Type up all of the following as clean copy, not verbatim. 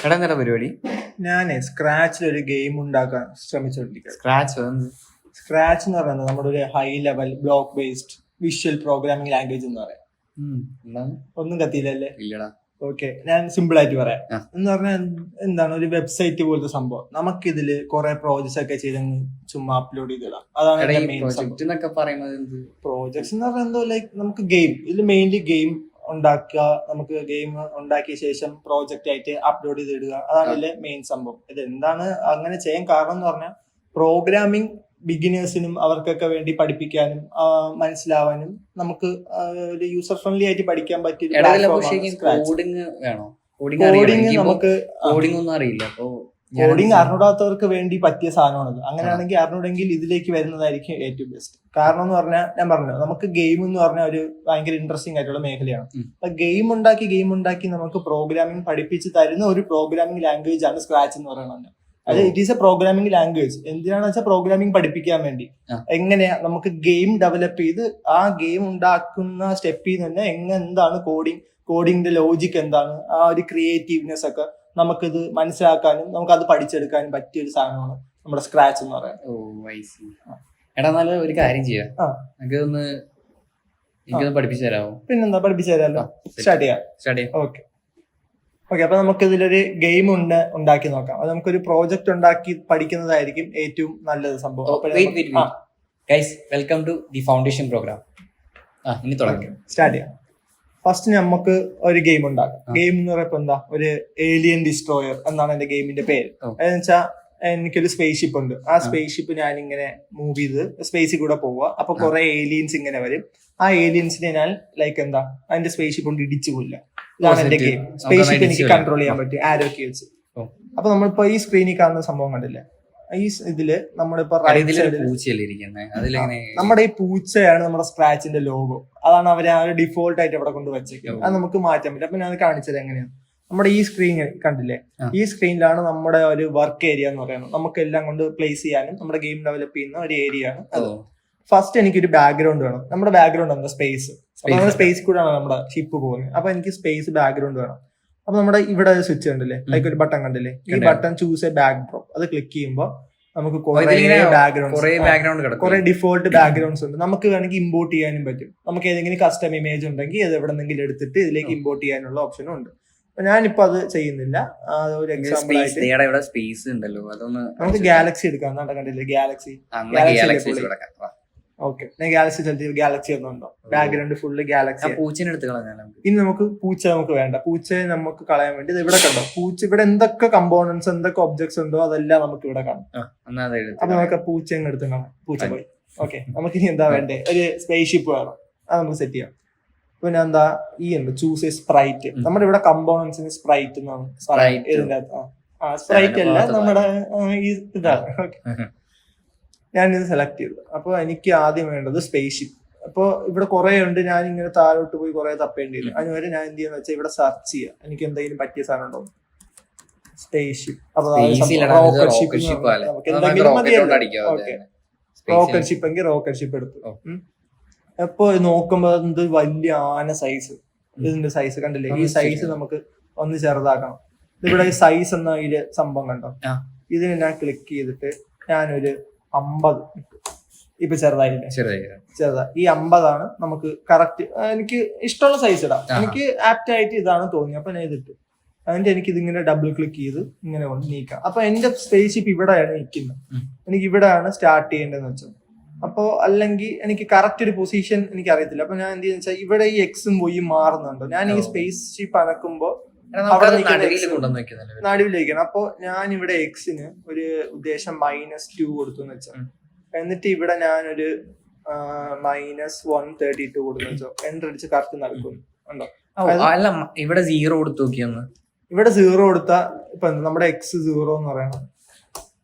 എടാ എന്താ പരിപാടി? ഞാനേ സ്ക്രാച്ചിൽ ഒരു ഗെയിം ഉണ്ടാക്കാൻ ശ്രമിച്ചുകൊണ്ടിരിക്കുക. സ്ക്രാച്ച് സ്ക്രാച്ച് എന്ന് പറയുന്നത് നമ്മുടെ ഒരു high level block based visual programming language എന്ന് പറയാം. ഒന്നും കത്തിയില്ലല്ലേ? ഇല്ലടാ. ഓക്കെ, ഞാൻ സിമ്പിൾ ആയിട്ട് പറയാം. ആ. എന്ന് പറഞ്ഞാൽ എന്താണ് ഒരു വെബ്സൈറ്റ് പോലത്തെ സംഭവം. നമുക്കിതില് കുറെ പ്രോജക്ട്സ് ഒക്കെ ചെയ്ത് ചുമ്മാ അപ്ലോഡ് ചെയ്തിടാം. അതാണ് എടാ, ഈ മെയിൻ project എന്നൊക്കെ പറയുന്നത് എന്ത്? പ്രോജക്ട്സ് എന്ന് പറയുന്നത് എന്തോ ലൈക്ക് നമുക്ക് ഗെയിം, ഇതിൽ മെയിൻലി ഗെയിം ഉണ്ടാക്കുക, നമുക്ക് ഗെയിം ഉണ്ടാക്കിയ ശേഷം പ്രോജക്റ്റ് ആയിട്ട് അപ്ലോഡ് ചെയ്തിടുക. അതാണ് ഇതിലെ മെയിൻ സംഭവം. ഇത് എന്താണ് അങ്ങനെ ചെയ്യാൻ കാരണം എന്ന് പറഞ്ഞാൽ പ്രോഗ്രാമിംഗ് ബിഗിനേഴ്സിനും അവർക്കൊക്കെ വേണ്ടി പഠിപ്പിക്കാനും മനസ്സിലാവാനും നമുക്ക് ഒരു യൂസർ ഫ്രണ്ട്ലി ആയിട്ട് പഠിക്കാൻ പറ്റിയ കോഡിങ് വേണോ? കോഡിങ് നമുക്ക് കോഡിംഗ് ഒന്നും അറിയില്ല. അപ്പൊ കോഡിങ് അറിഞ്ഞൂടാത്തവർക്ക് വേണ്ടി പറ്റിയ സാധനമാണത്. അങ്ങനെയാണെങ്കിൽ അറിഞ്ഞൂടെങ്കിൽ ഇതിലേക്ക് വരുന്നതായിരിക്കും ഏറ്റവും ബെസ്റ്റ്. കാരണം എന്ന് പറഞ്ഞാൽ ഞാൻ പറഞ്ഞു, നമുക്ക് ഗെയിം എന്ന് പറഞ്ഞാൽ ഒരു ഭയങ്കര ഇൻട്രസ്റ്റിംഗ് ആയിട്ടുള്ള മേഖലയാണ്. അപ്പൊ ഗെയിം ഉണ്ടാക്കി നമുക്ക് പ്രോഗ്രാമിംഗ് പഠിപ്പിച്ച് തരുന്ന ഒരു പ്രോഗ്രാമിംഗ് ലാംഗ്വേജ് ആണ് സ്ക്രാച്ച് എന്ന് പറയുന്നത്. അത് it is A programming language. എന്തിനാണെന്ന് വെച്ചാൽ പ്രോഗ്രാമിംഗ് പഠിപ്പിക്കാൻ വേണ്ടി. എങ്ങനെയാ നമുക്ക് ഗെയിം ഡെവലപ്പ് ചെയ്ത് ആ ഗെയിം ഉണ്ടാക്കുന്ന സ്റ്റെപ്പിൽ തന്നെ എന്താണ് കോഡിങ്ങിന്റെ ലോജിക് എന്താണ്, ആ ഒരു ക്രിയേറ്റീവ്നെസ് ഒക്കെ നമുക്കിത് മനസ്സിലാക്കാനും നമുക്ക് അത് പഠിച്ചെടുക്കാനും പറ്റിയ ഒരു സാധനമാണ് നമ്മുടെ സ്ക്രാച്ച് എന്ന് പറയുന്നത്. എടാ, നല്ല ഒരു കാര്യം ചെയ്യാം. എനിക്കൊന്ന് പഠിപ്പിച്ചു തരാമോ? പിന്നെന്താ, പഠിപ്പിച്ചു തരാമല്ലോ. സ്റ്റാർട്ട് ചെയ്യാം. ഓക്കെ, അപ്പൊ നമുക്ക് ഇതിലൊരു ഗെയിം ഉണ്ടാക്കി നോക്കാം. അത് നമുക്കൊരു പ്രോജക്റ്റ് ഉണ്ടാക്കി പഠിക്കുന്നതായിരിക്കും ഏറ്റവും നല്ലത് സംഭവം. Welcome to the foundation program. ഇനി തുടങ്ങാം. സ്റ്റാർട്ട് ചെയ്യാം. ഫസ്റ്റ് നമുക്ക് ഒരു ഗെയിം ഉണ്ടാക്കാം. ഗെയിം എന്ന് പറയുമ്പോ എന്താ, ഒരു ഏലിയൻ ഡിസ്ട്രോയർ എന്നാണ് എന്റെ ഗെയിമിന്റെ പേര്. അതെന്ന് വെച്ചാൽ എനിക്കൊരു സ്പേസ് ഷിപ്പ് ഉണ്ട്. ആ സ്പേസ് ഷിപ്പ് ഞാൻ ഇങ്ങനെ മൂവ് ചെയ്ത് സ്പേസിൽ കൂടെ പോവുക. അപ്പൊ കുറെ ഏലിയൻസ് ഇങ്ങനെ വരും. ആ ഏലിയൻസിനെ ഞാൻ ലൈക്ക് എന്താ അതിന്റെ സ്പേസ് ഷിപ്പ് കൊണ്ട് ഇടിച്ചു കൊല്ലുക. ഇതാണ് എന്റെ ഗെയിം. സ്പേസ് ഷിപ്പ് എനിക്ക് കൺട്രോൾ ചെയ്യാൻ പറ്റും ആരോക്കെ വെച്ച്. അപ്പൊ നമ്മളിപ്പോ ഈ സ്ക്രീനിൽ കാണുന്ന സംഭവം കണ്ടില്ലേ, ഈ ഇതില് നമ്മളിപ്പോ നമ്മുടെ ഈ പൂച്ചയാണ് നമ്മുടെ സ്ക്രാച്ചിന്റെ ലോഗോ. അതാണ് അവര് ആ ഒരു ഡിഫോൾട്ട് ആയിട്ട് അവിടെ കൊണ്ട് വെച്ചേക്കുന്നത്. അത് നമുക്ക് മാറ്റാൻ പറ്റും. അപ്പൊ ഞാൻ കാണിച്ചത് എങ്ങനെയാണ്. നമ്മുടെ ഈ സ്ക്രീൻ കണ്ടില്ലേ, ഈ സ്ക്രീനിലാണ് നമ്മുടെ ഒരു വർക്ക് ഏരിയ എന്ന് പറയുന്നത്. നമുക്ക് എല്ലാം കൊണ്ട് പ്ലേസ് ചെയ്യാനും നമ്മുടെ ഗെയിം ഡെവലപ്പ് ചെയ്യുന്ന ഒരു ഏരിയ ആണ് അത്. ഫസ്റ്റ് എനിക്കൊരു ബാക്ക്ഗ്രൗണ്ട് വേണം. നമ്മുടെ ബാക്ക്ഗ്രൗണ്ട് എന്താ, സ്പേസ്. അപ്പൊ നമ്മുടെ സ്പേസ് കൂടെയാണ് നമ്മുടെ ഷിപ്പ് പോകുന്നത്. അപ്പൊ എനിക്ക് സ്പേസ് ബാക്ക്ഗ്രൗണ്ട് വേണം. അപ്പൊ നമ്മുടെ ഇവിടെ സ്വിച്ച് കണ്ടില്ലേ, ലൈക്ക് ഒരു ബട്ടൺ കണ്ടില്ലേ, ഈ ബട്ടൺ ചൂസ് എ ബാക്ക്ഡ്രോപ്പ്. അത് ക്ലിക്ക് ചെയ്യുമ്പോൾ നമുക്ക് കുറെ ഡിഫോൾട്ട് ബാക്ക്ഗ്രൗണ്ട്സ് ഉണ്ട്. നമുക്ക് വേണമെങ്കിൽ ഇമ്പോർട്ട് ചെയ്യാനും പറ്റും. നമുക്ക് ഏതെങ്കിലും കസ്റ്റം ഇമേജ് ഉണ്ടെങ്കിൽ അത് എവിടെന്നെങ്കിലും എടുത്തിട്ട് ഇതിലേക്ക് ഇമ്പോർട്ട് ചെയ്യാനുള്ള ഓപ്ഷനും ഉണ്ട്. അപ്പൊ ഞാനിപ്പോ അത് ചെയ്യുന്നില്ല. ഒരു എക്സാമ്പിൾ ആയിട്ട് സ്പേസ് ഉണ്ടല്ലോ, അതൊന്ന് നമുക്ക് ഗാലക്സി എടുക്കാം. കണ്ടില്ലേ, ഗാലക്സി. ഓക്കെ, ഞാൻ ഗാലക്സി ഒന്നുണ്ടോ, ബാക്ക്ഗ്രൗണ്ട് ഫുള്ള് ഗാലക്സി. ഇനി നമുക്ക് പൂച്ച നമുക്ക് വേണ്ട. പൂച്ചയെ നമുക്ക് കളയാൻ വേണ്ടി ഇവിടെ കണ്ടോ, പൂച്ച ഇവിടെ എന്തൊക്കെ കമ്പോണൻസ് എന്തൊക്കെ ഒബ്ജക്ട്സ് ഉണ്ടോ അതെല്ലാം നമുക്ക് ഇവിടെ കാണും. അപ്പൊ നമുക്ക് പൂച്ച എടുത്ത് കാണാം. പൂച്ച പോയി. ഓക്കെ, നമുക്ക് ഇനി എന്താ വേണ്ടേ, ഒരു സ്പേസ് ഷിപ്പ് വേണം. അത് നമുക്ക് സെറ്റ് ചെയ്യാം. പിന്നെ എന്താ, ഈ ഉണ്ട് ചൂസ് എ സ്പ്രൈറ്റ്. നമ്മുടെ ഇവിടെ കമ്പോണൻസിന് സ്പ്രൈറ്റ് എന്നാണ് ഇതിന്റെ അകത്ത്. സ്പ്രൈറ്റ് അല്ല, നമ്മുടെ ഇതാണ്. ഓക്കെ, ഞാനിത് സെലക്ട് ചെയ്തു. അപ്പൊ എനിക്ക് ആദ്യം വേണ്ടത് സ്പേസ് ഷിപ്പ്. അപ്പൊ ഇവിടെ കുറെ ഉണ്ട്, ഞാൻ ഇങ്ങനെ താഴോട്ട് പോയി കുറെ തപ്പേണ്ടി വരും. അതിനുവരെ ഞാൻ എന്ത് ചെയ്യാന്ന് വെച്ചാൽ ഇവിടെ സെർച്ച് ചെയ്യാം, എനിക്ക് എന്തെങ്കിലും പറ്റിയ സാധനം ഉണ്ടോ. സ്പേസ് ഷിപ്പ്, അപ്പൊ റോക്കറ്റ് ഷിപ്പ് നമുക്ക് എന്തെങ്കിലും മതിയല്ലോ. ഓക്കെ, റോക്കറ്റ് ഷിപ്പ് എങ്കിൽ റോക്കറ്റ് ഷിപ്പ് എടുത്തു. അപ്പൊ നോക്കുമ്പോ എന്ത് വലിയ ആന സൈസ്. ഇതിന്റെ സൈസ് കണ്ടില്ലേ, ഈ സൈസ് നമുക്ക് ഒന്ന് ചെറുതാക്കണം. ഇവിടെ ഈ സൈസ് എന്ന ഇതില് സംഭവം കണ്ടോ, ഇതിന് ഞാൻ ക്ലിക്ക് ചെയ്തിട്ട് ഞാനൊരു 50 ഇട്ടു. ഇപ്പൊ ചെറുതായില്ലേ, ചെറുതാ. ഈ 50 നമുക്ക് കറക്റ്റ്. എനിക്ക് ഇഷ്ടമുള്ള സൈസ് ഇടാം. എനിക്ക് ആപ്റ്റ് ആയിട്ട് ഇതാണ് തോന്നി. അപ്പൊ ഞാൻ ഇതിട്ടു. അതിന്റെ എനിക്ക് ഇതിങ്ങനെ ഡബിൾ ക്ലിക്ക് ചെയ്ത് ഇങ്ങനെ കൊണ്ട് നീക്കാം. അപ്പൊ എന്റെ സ്പേസ് ഷിപ്പ് ഇവിടെയാണ് നിൽക്കുന്നത്. എനിക്ക് ഇവിടെയാണ് സ്റ്റാർട്ട് ചെയ്യേണ്ടതെന്ന് വെച്ചാൽ. അപ്പോ അല്ലെങ്കിൽ എനിക്ക് കറക്റ്റ് ഒരു പൊസിഷൻ എനിക്ക് അറിയത്തില്ല. അപ്പൊ ഞാൻ എന്ത് ചെയ്യുന്ന വെച്ചാൽ ഇവിടെ ഈ എക്സും വൈയും മാറുന്നുണ്ടോ. ഞാൻ ഈ സ്പേസ് ഷിപ്പ് അനക്കുമ്പോ നടുവിലേക്കാണ്. അപ്പൊ ഞാൻ ഇവിടെ എക്സിന് ഒരു ഉദ്ദേശം -2 കൊടുത്തു എന്ന് വെച്ചോ. എന്നിട്ട് ഇവിടെ ഞാനൊരു -132 കൊടുത്തു വെച്ചോ. എൻ്റർ അടിച്ച് കറക്റ്റ് നടക്കും. ഉണ്ടോ, ഇവിടെ 0 കൊടുത്തു നോക്കിയൊന്ന്. ഇവിടെ 0 കൊടുത്താ ഇപ്പൊ നമ്മുടെ എക്സ് 0 എന്ന് പറയണം.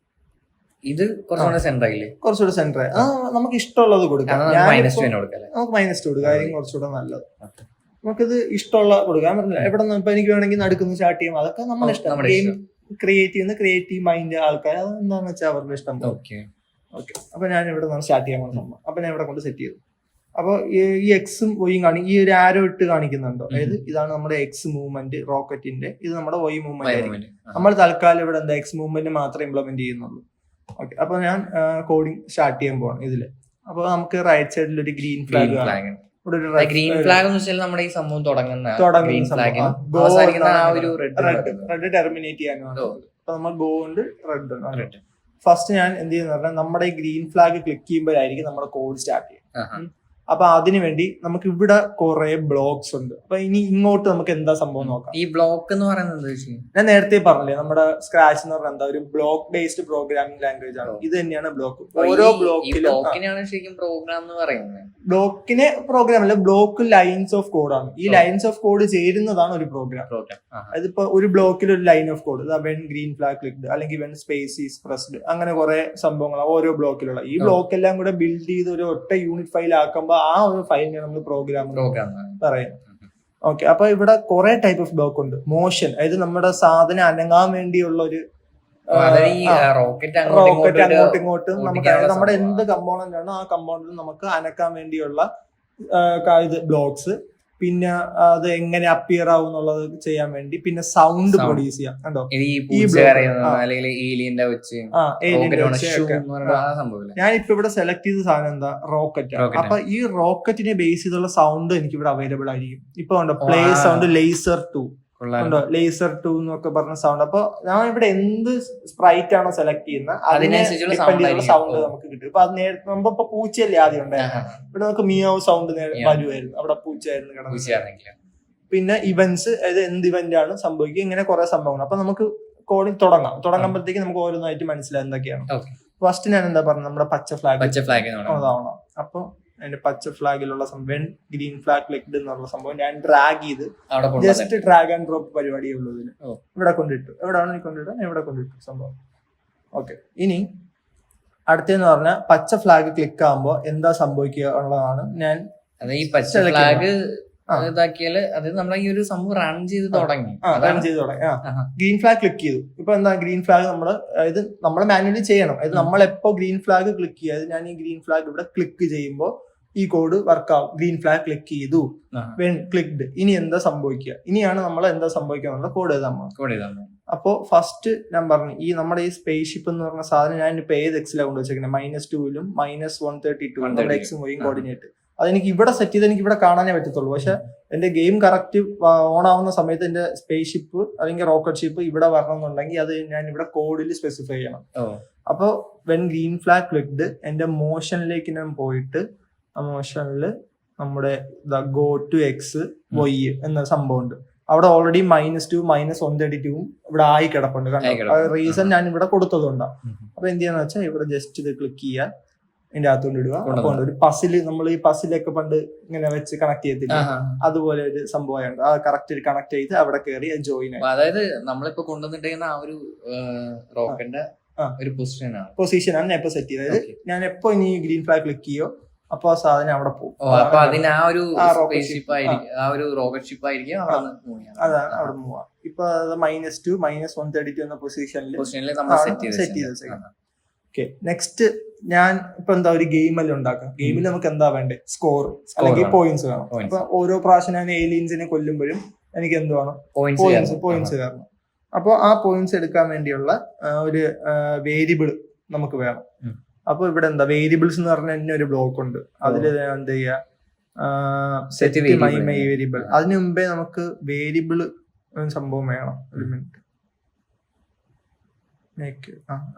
ഇത് കുറച്ചുകൂടെ സെന്റർ. നമുക്ക് ഇഷ്ടമുള്ളത് കൊടുക്കാം. നമുക്ക് -2 കൊടുക്കാം, കുറച്ചുകൂടെ നല്ലത്. നമുക്കിത് ഇഷ്ടമുള്ള കൊടുക്കാൻ പറ്റില്ല. എവിടെ നിന്ന് ഇപ്പൊ എനിക്ക് വേണമെങ്കിൽ നടുക്കുന്ന സ്റ്റാർട്ട് ചെയ്യാം. അതൊക്കെ നമ്മുടെ ഇഷ്ടം. ഗെയിം ക്രിയേറ്റീവ് മൈൻഡ് ആൾക്കാർ അത് എന്താണെന്ന് വെച്ചാൽ അവരുടെ ഇഷ്ടം. ഓക്കെ, അപ്പൊ ഞാൻ ഇവിടെ നിന്ന് സ്റ്റാർട്ട് ചെയ്യാൻ പോകുന്ന സംഭവം. അപ്പൊ ഞാൻ ഇവിടെ കൊണ്ട് സെറ്റ് ചെയ്തു. അപ്പൊ ഈ എക്സും വൈയും ഈ ഒരു ആരോ ഇട്ട് കാണിക്കുന്നുണ്ടോ, അതായത് ഇതാണ് നമ്മുടെ എക്സ് മൂവ്മെന്റ് റോക്കറ്റിന്റെ, ഇത് നമ്മുടെ വൈ മൂവ്മെന്റ് ആയിരിക്കും. നമ്മൾ തൽക്കാലം ഇവിടെ എന്താ എക്സ് മൂവ്മെന്റ് മാത്രമേ ഇംപ്ലിമെന്റ് ചെയ്യുന്നുള്ളൂ. ഓക്കെ, അപ്പൊ ഞാൻ കോഡിങ് സ്റ്റാർട്ട് ചെയ്യാൻ പോവാണ് ഇതില്. അപ്പൊ നമുക്ക് റൈറ്റ് സൈഡിൽ ഒരു ഗ്രീൻ ഫ്ലാഗ് ഗ്രീൻ ഫ്ലാഗ് എന്ന് വെച്ചാൽ നമ്മുടെ ഈ സംഭവം തുടങ്ങുന്ന റെഡ് ടെർമിനേറ്റ് ചെയ്യാനാണ്. അപ്പൊ നമ്മൾ ഗോ ഉണ്ട് റെഡ്. ഫസ്റ്റ് ഞാൻ എന്ത് ചെയ്യുന്ന പറഞ്ഞാൽ നമ്മുടെ ഈ ഗ്രീൻ ഫ്ലാഗ് ക്ലിക്ക് ചെയ്യുമ്പോഴായിരിക്കും നമ്മുടെ കോഡ് സ്റ്റാർട്ട് ചെയ്യുക. അപ്പൊ അതിനു വേണ്ടി നമുക്ക് ഇവിടെ കുറെ ബ്ലോക്സ് ഉണ്ട്. അപ്പൊ ഇനി ഇങ്ങോട്ട് നമുക്ക് എന്താ സംഭവം നോക്കാം. ഈ ബ്ലോക്ക് എന്ന് പറയുന്നത് ഞാൻ നേരത്തെ പറഞ്ഞില്ലേ, നമ്മുടെ സ്ക്രാച്ച് എന്ന് പറഞ്ഞാൽ എന്താ ഒരു ബ്ലോക്ക് ബേസ്ഡ് പ്രോഗ്രാമിംഗ് ലാംഗ്വേജ് ആണ്. ഇത് തന്നെയാണ് ബ്ലോക്ക്. ഓരോ ബ്ലോക്കിനാണ് ശരിക്കും പ്രോഗ്രാം എന്ന് പറയുന്നത്. ബ്ലോക്കിനെ പ്രോഗ്രാം അല്ല, ബ്ലോക്ക് ലൈൻസ് ഓഫ് കോഡ് ആണ്. ഈ ലൈൻസ് ഓഫ് കോഡ് ചേരുന്നതാണ് ഒരു പ്രോഗ്രാം. അതിപ്പോ ഒരു ബ്ലോക്കിൽ ഒരു line of code, when green flag clicked അല്ലെങ്കിൽ വെൻ സ്പേസ് ഈസ് പ്രസ്ഡ്, അങ്ങനെ കുറെ സംഭവങ്ങൾ ഓരോ ബ്ലോക്കിലുള്ള. ഈ ബ്ലോക്ക് എല്ലാം കൂടെ ബിൽഡ് ചെയ്ത് ഒരു ഒറ്റ യൂണിറ്റ് ഫയൽ ആക്കുമ്പോൾ ആ ഒരു ഫയലിനെ നമ്മൾ പ്രോഗ്രാം പറയാം. ഓക്കെ, അപ്പൊ ഇവിടെ കുറെ ടൈപ്പ് ഓഫ് ബ്ലോക്ക് ഉണ്ട്. മോഷൻ, അതായത് നമ്മുടെ സാധനം അനങ്ങാൻ വേണ്ടിയുള്ള ഒരു റോക്കറ്റ് അങ്ങോട്ടും ഇങ്ങോട്ടും നമുക്ക് നമ്മുടെ എന്ത് കമ്പോണന്റ് ആണോ ആ കമ്പോണന്റ് നമുക്ക് അനക്കാൻ വേണ്ടിയുള്ള ഇത് ബ്ലോക്സ്. പിന്നെ അത് എങ്ങനെ അപ്പിയർ ആവും എന്നുള്ളത് ചെയ്യാൻ വേണ്ടി, പിന്നെ സൗണ്ട് പ്രൊഡ്യൂസ് ചെയ്യാം. കണ്ടോ, ഞാൻ ഇപ്പൊ ഇവിടെ സെലക്ട് ചെയ്ത സാധനം എന്താ, റോക്കറ്റ്. അപ്പൊ ഈ റോക്കറ്റിനെ ബേസ് ചെയ്തുള്ള സൗണ്ട് എനിക്ക് ഇവിടെ അവൈലബിൾ ആയിരിക്കും. ഇപ്പൊ ഉണ്ടോ പ്ലേ സൗണ്ട് ലേസർ 2 ഉണ്ടോ, ലേസർ 2 എന്നൊക്കെ പറഞ്ഞ സൗണ്ട്. അപ്പൊ ഞാൻ ഇവിടെ എന്ത് സ്പ്രൈറ്റ് ആണോ സെലക്ട് ചെയ്യുന്നത് അതിനെ ഡിപ്പെൻഡ് ചെയ്തുള്ള സൗണ്ട് നമുക്ക് കിട്ടും. ഇപ്പൊ അത് നേരത്തെ ഇപ്പൊ പൂച്ചയല്ലേ ആദ്യം ഉണ്ടായിരുന്നു, ഇവിടെ നമുക്ക് മിയാവ് സൗണ്ട് വരുമായിരുന്നു, അവിടെ പൂച്ചയായിരുന്നു കിടന്നത്. പിന്നെ ഇവന്റ്സ്, അതായത് എന്ത് ഇവന്റ് ആണ് സംഭവിക്കുക, ഇങ്ങനെ കുറെ സംഭവങ്ങൾ. അപ്പൊ നമുക്ക് കോഡിങ് തുടങ്ങുമ്പോഴത്തേക്ക് നമുക്ക് ഓരോന്നായിട്ട് മനസ്സിലായി എന്തൊക്കെയാണ്. ഫസ്റ്റ് ഞാൻ എന്താ പറഞ്ഞത്, നമ്മുടെ പച്ച ഫ്ലാഗ് അതാവണം. അപ്പൊ അതിന്റെ പച്ച ഫ്ലാഗിലുള്ള സംഭവം ഗ്രീൻ ഫ്ലാഗ് ക്ലിക്ഡ് എന്നുള്ള സംഭവം ഞാൻ ഡ്രാഗ് ചെയ്ത് ജസ്റ്റ് ഡ്രാഗ് ആൻഡ് ഡ്രോപ്പ് പരിപാടിയേ ഉള്ളൂ. ഇതിന് ഇവിടെ കൊണ്ടിട്ടു, എവിടെയാണ് നീ കൊണ്ടിട്ട് ഇവിടെ കൊണ്ടിട്ടു സംഭവം. ഓക്കെ, ഇനി അടുത്തെന്ന് പറഞ്ഞാൽ പച്ച ഫ്ലാഗ് ക്ലിക്ക് ആകുമ്പോൾ എന്താ സംഭവിക്കുക ഉള്ളതാണ്. ഞാൻ ഈ പച്ച ഫ്ലാഗ് ഇതാക്കിയാല് അത് നമ്മളെ ഈ ഒരു സംഭവം റൺ ചെയ്ത് തുടങ്ങി. ഗ്രീൻ ഫ്ലാഗ് ക്ലിക്ക് ചെയ്തു. ഇപ്പൊ എന്താ ഗ്രീൻ ഫ്ലാഗ് നമ്മള്, അതായത് നമ്മൾ മാനുവലി ചെയ്യണം. അതായത് നമ്മൾ എപ്പോ ഗ്രീൻ ഫ്ലാഗ് ക്ലിക്ക് ചെയ്യാതെ ഞാൻ ഈ ഗ്രീൻ ഫ്ലാഗ് ഇവിടെ ക്ലിക്ക് ചെയ്യുമ്പോൾ ഈ കോഡ് വർക്ക് ആവും. ഗ്രീൻ ഫ്ലാഗ് ക്ലിക്ക് ചെയ്തു, വെൻ ക്ലിക്ഡ്. ഇനി എന്താ സംഭവിക്കുക, ഇനിയാണ് നമ്മൾ എന്താ സംഭവിക്കുക എന്നുള്ള കോഡ് എഴുതാൻ. അപ്പോ ഫസ്റ്റ് ഞാൻ പറഞ്ഞു, ഈ നമ്മുടെ ഈ സ്പേസ് ഷിപ്പ് എന്ന് പറഞ്ഞ സാധനം ഞാൻ ഇപ്പൊ ഏത് എക്സിലാണ് കൊണ്ടുവച്ചേക്കുന്നത്, -2 -132 നമ്മുടെ എക്സും വൈയും കോർഡിനേറ്റ്. അതെനിക്ക് ഇവിടെ സെറ്റ് ചെയ്ത് എനിക്ക് ഇവിടെ കാണാനേ പറ്റത്തുള്ളൂ. പക്ഷെ എന്റെ ഗെയിം കറക്റ്റ് ഓൺ ആവുന്ന സമയത്ത് എന്റെ സ്പേസ് ഷിപ്പ് അല്ലെങ്കിൽ റോക്കറ്റ് ഷിപ്പ് ഇവിടെ വരണമെന്നുണ്ടെങ്കിൽ അത് ഞാൻ ഇവിടെ കോഡിൽ സ്പെസിഫൈ ചെയ്യണം. അപ്പൊ വെൻ ഗ്രീൻ ഫ്ലാഗ് ക്ലിക്ഡ് എന്റെ മോഷനിലേക്ക് ഞാൻ പോയിട്ട് ആ മോഷനിൽ നമ്മുടെ ഗോ ടു എക്സ് വൈ എന്ന സംഭവം ഉണ്ട്. അവിടെ ഓൾറെഡി -2 -132 ഇവിടെ ആയി കിടപ്പുണ്ട്. റീസൺ ഞാൻ ഇവിടെ കൊടുത്തതുകൊണ്ടാണ്. അപ്പൊ എന്ത് ചെയ്യാന്ന് വെച്ചാൽ ഇവിടെ ജസ്റ്റ് ഇത് ക്ലിക്ക് ചെയ്യാൻ ഇതിന്റെ അകത്തോണ്ട് ഇടുക. അപ്പൊ ഒരു പസില്, നമ്മൾ ഈ പസിലൊക്കെ പണ്ട് ഇങ്ങനെ വെച്ച് കണക്ട് ചെയ്തില്ല, അതുപോലെ ഒരു സംഭവമുണ്ട്. ആ കറക്റ്റ് കണക്ട് ചെയ്ത് അവിടെ കയറി ജോയിൻ ആയി. അതായത് നമ്മളിപ്പോ കൊണ്ടുവന്നിട്ടുണ്ടെങ്കിൽ ആ ഒരു റോക്കറ്റിന്റെ ഒരു പൊസിഷനാണ് ഞാൻ ഇപ്പൊ സെറ്റ് ചെയ്തത്. ഞാൻ എപ്പോ ഇനി ഗ്രീൻ ഫ്ലാഗ് ക്ലിക്ക് ചെയ്യോ അപ്പൊ ആ സാധനം അവിടെ പോകും. അപ്പൊ അതിന് ആ ഒരു റോക്കറ്റ് ഷിപ്പ് ആയിരിക്കും അതാണ് അവിടെ മൂവ്. ഇപ്പൊ -2 -132 എന്ന പൊസിഷനിൽ സെറ്റ് ചെയ്ത്. ഓക്കെ, നെക്സ്റ്റ് ഞാൻ ഇപ്പൊ എന്താ ഒരു ഗെയിമെല്ലാം ഉണ്ടാക്കാം. ഗെയിമിൽ നമുക്ക് എന്താ വേണ്ടേ, സ്കോർ അല്ലെങ്കിൽ പോയിന്റ്സ് വേണം. അപ്പൊ ഓരോ പ്രാവശ്യം ഞാൻ ഏലിയൻസിനെ കൊല്ലുമ്പോഴും എനിക്ക് എന്ത് വേണം, പോയിന്റ്സ് കാരണം. അപ്പൊ ആ പോയിന്റ്സ് എടുക്കാൻ വേണ്ടിയുള്ള ഒരു വേരിയബിൾ നമുക്ക് വേണം. അപ്പൊ ഇവിടെ എന്താ വേരിയബിൾസ് എന്ന് പറഞ്ഞ തന്നെ ഒരു ബ്ലോക്ക് ഉണ്ട്. അതിൽ എന്ത് ചെയ്യാ, സെറ്റ് മൈ വേരിയബിൾ. അതിനു മുമ്പേ നമുക്ക് വേരിയബിൾ സംഭവം വേണം. ഒരു മിനിറ്റ്,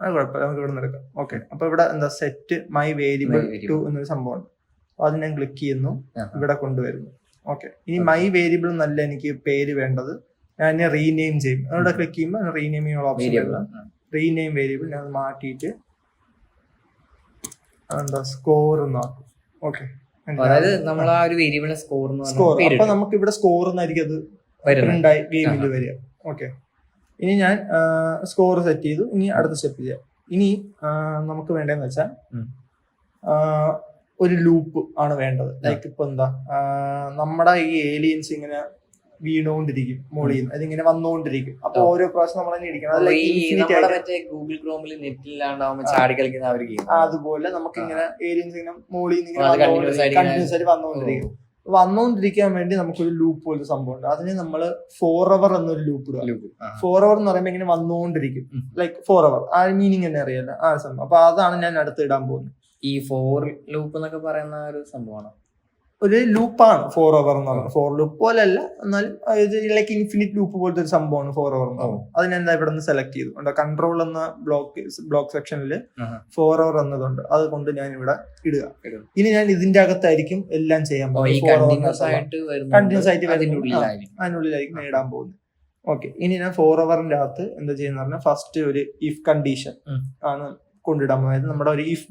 അത് കുഴപ്പമില്ല, നമുക്ക് ഇവിടെ നിന്ന് എടുക്കാം. ഓക്കെ, അപ്പൊ ഇവിടെ എന്താ സെറ്റ് മൈ വേരിയബിൾ 2 എന്നൊരു സംഭവമുണ്ട്. അപ്പൊ അത് ഞാൻ ക്ലിക്ക് ചെയ്യുന്നു, ഇവിടെ കൊണ്ടുവരുന്നു. ഓക്കെ, ഇനി മൈ വേരിയബിൾ എന്നല്ല എനിക്ക് പേര് വേണ്ടത്, ഞാൻ റീനെയിം ചെയ്യും. അവിടെ ക്ലിക്ക് ചെയ്യുമ്പോൾ റീനെയിം ചെയ്യാനുള്ള ഓപ്ഷൻ, റീനെയിം വേരിയബിൾ ഞാൻ മാറ്റിയിട്ട് എന്താ സ്കോർ എന്നാക്കും. Okay, score. അപ്പൊ നമുക്ക് ഇവിടെ സ്കോർ എന്നായിരിക്കും അത് പ്രിന്റായി ഗെയിമിൽ വരിക. ഓക്കെ, ഇനി ഞാൻ സ്കോർ സെറ്റ് ചെയ്തു. ഇനി അടുത്ത സ്റ്റെപ്പ് ചെയ്യാം. ഇനി നമുക്ക് വേണ്ടതെന്ന് വെച്ചാൽ ഒരു ലൂപ്പ് ആണ് വേണ്ടത്. ലൈക്ക് ഇപ്പൊ എന്താ, നമ്മുടെ ഈ ഏലിയൻസ് ഇങ്ങനെ വീണുകൊണ്ടിരിക്കും മുകളിൽ നിന്ന്, അതിങ്ങനെ വന്നുകൊണ്ടിരിക്കും. അപ്പൊ ഓരോ പ്രാവശ്യം നമ്മൾ തന്നെ ഇരിക്കണം. ഗൂഗിൾ ക്രോമിൽ നെറ്റിലാണ്ടാവുമ്പോ ചാടി കളിക്കുന്ന അതുപോലെ നമുക്ക് ഇങ്ങനെ ഏലിയൻസ് ഇങ്ങനെ മുകളിൽ നിന്ന് കണ്ടിന്യൂസ് ആയിട്ട് വന്നുകൊണ്ടിരിക്കാൻ വേണ്ടി നമുക്കൊരു ലൂപ്പ് പോലത്തെ സംഭവം ഉണ്ട്. അതിന് നമ്മള് 4 hour എന്നൊരു ലൂപ്പ് ഇടുക. 4 hour എന്ന് പറയുമ്പോൾ ഇങ്ങനെ വന്നുകൊണ്ടിരിക്കും, ലൈക്ക് 4 hour. ആ മീനിങ് തന്നെ അറിയാലോ ആ സംഭവം. അപ്പൊ അതാണ് ഞാൻ അടുത്ത് ഇടാൻ പോകുന്നത്. ഈ 4 ലൂപ്പ് എന്നൊക്കെ പറയുന്ന ഒരു സംഭവമാണ്, ഒരു ലൂപ്പാണ് 4 hour എന്ന് പറയുന്നത്. 4 ലൂപ്പ് പോലെ അല്ല, എന്നാലും ലൈക്ക് ഇൻഫിനിറ്റ് ലൂപ്പ് പോലത്തെ ഒരു സംഭവമാണ് 4 hour എന്ന് പറയുന്നത്. അതിനെന്താ ഇവിടെ നിന്ന് സെലക്ട് ചെയ്തു കൺട്രോൾ എന്ന ബ്ലോക്ക് സെക്ഷനിൽ 4 hour എന്നതുണ്ട്, അതുകൊണ്ട് ഞാൻ ഇവിടെ ഇടുക. ഇനി ഞാൻ ഇതിന്റെ അകത്തായിരിക്കും എല്ലാം ചെയ്യാൻ പോകുന്നത്. കണ്ടിന്യൂസ് ആയിട്ട് അതിനുള്ളിലായിരിക്കും ഞാൻ ഇടാൻ പോകുന്നത്. ഓക്കെ, ഇനി ഞാൻ 4 hourന്റെ അകത്ത് എന്താ ചെയ്യുന്ന പറഞ്ഞാൽ ഫസ്റ്റ് ഒരു ഇഫ് കണ്ടീഷൻ ആണ് കൊണ്ടിടാൻ പോകുന്നത്. നമ്മുടെ ഒരു ഇഫ്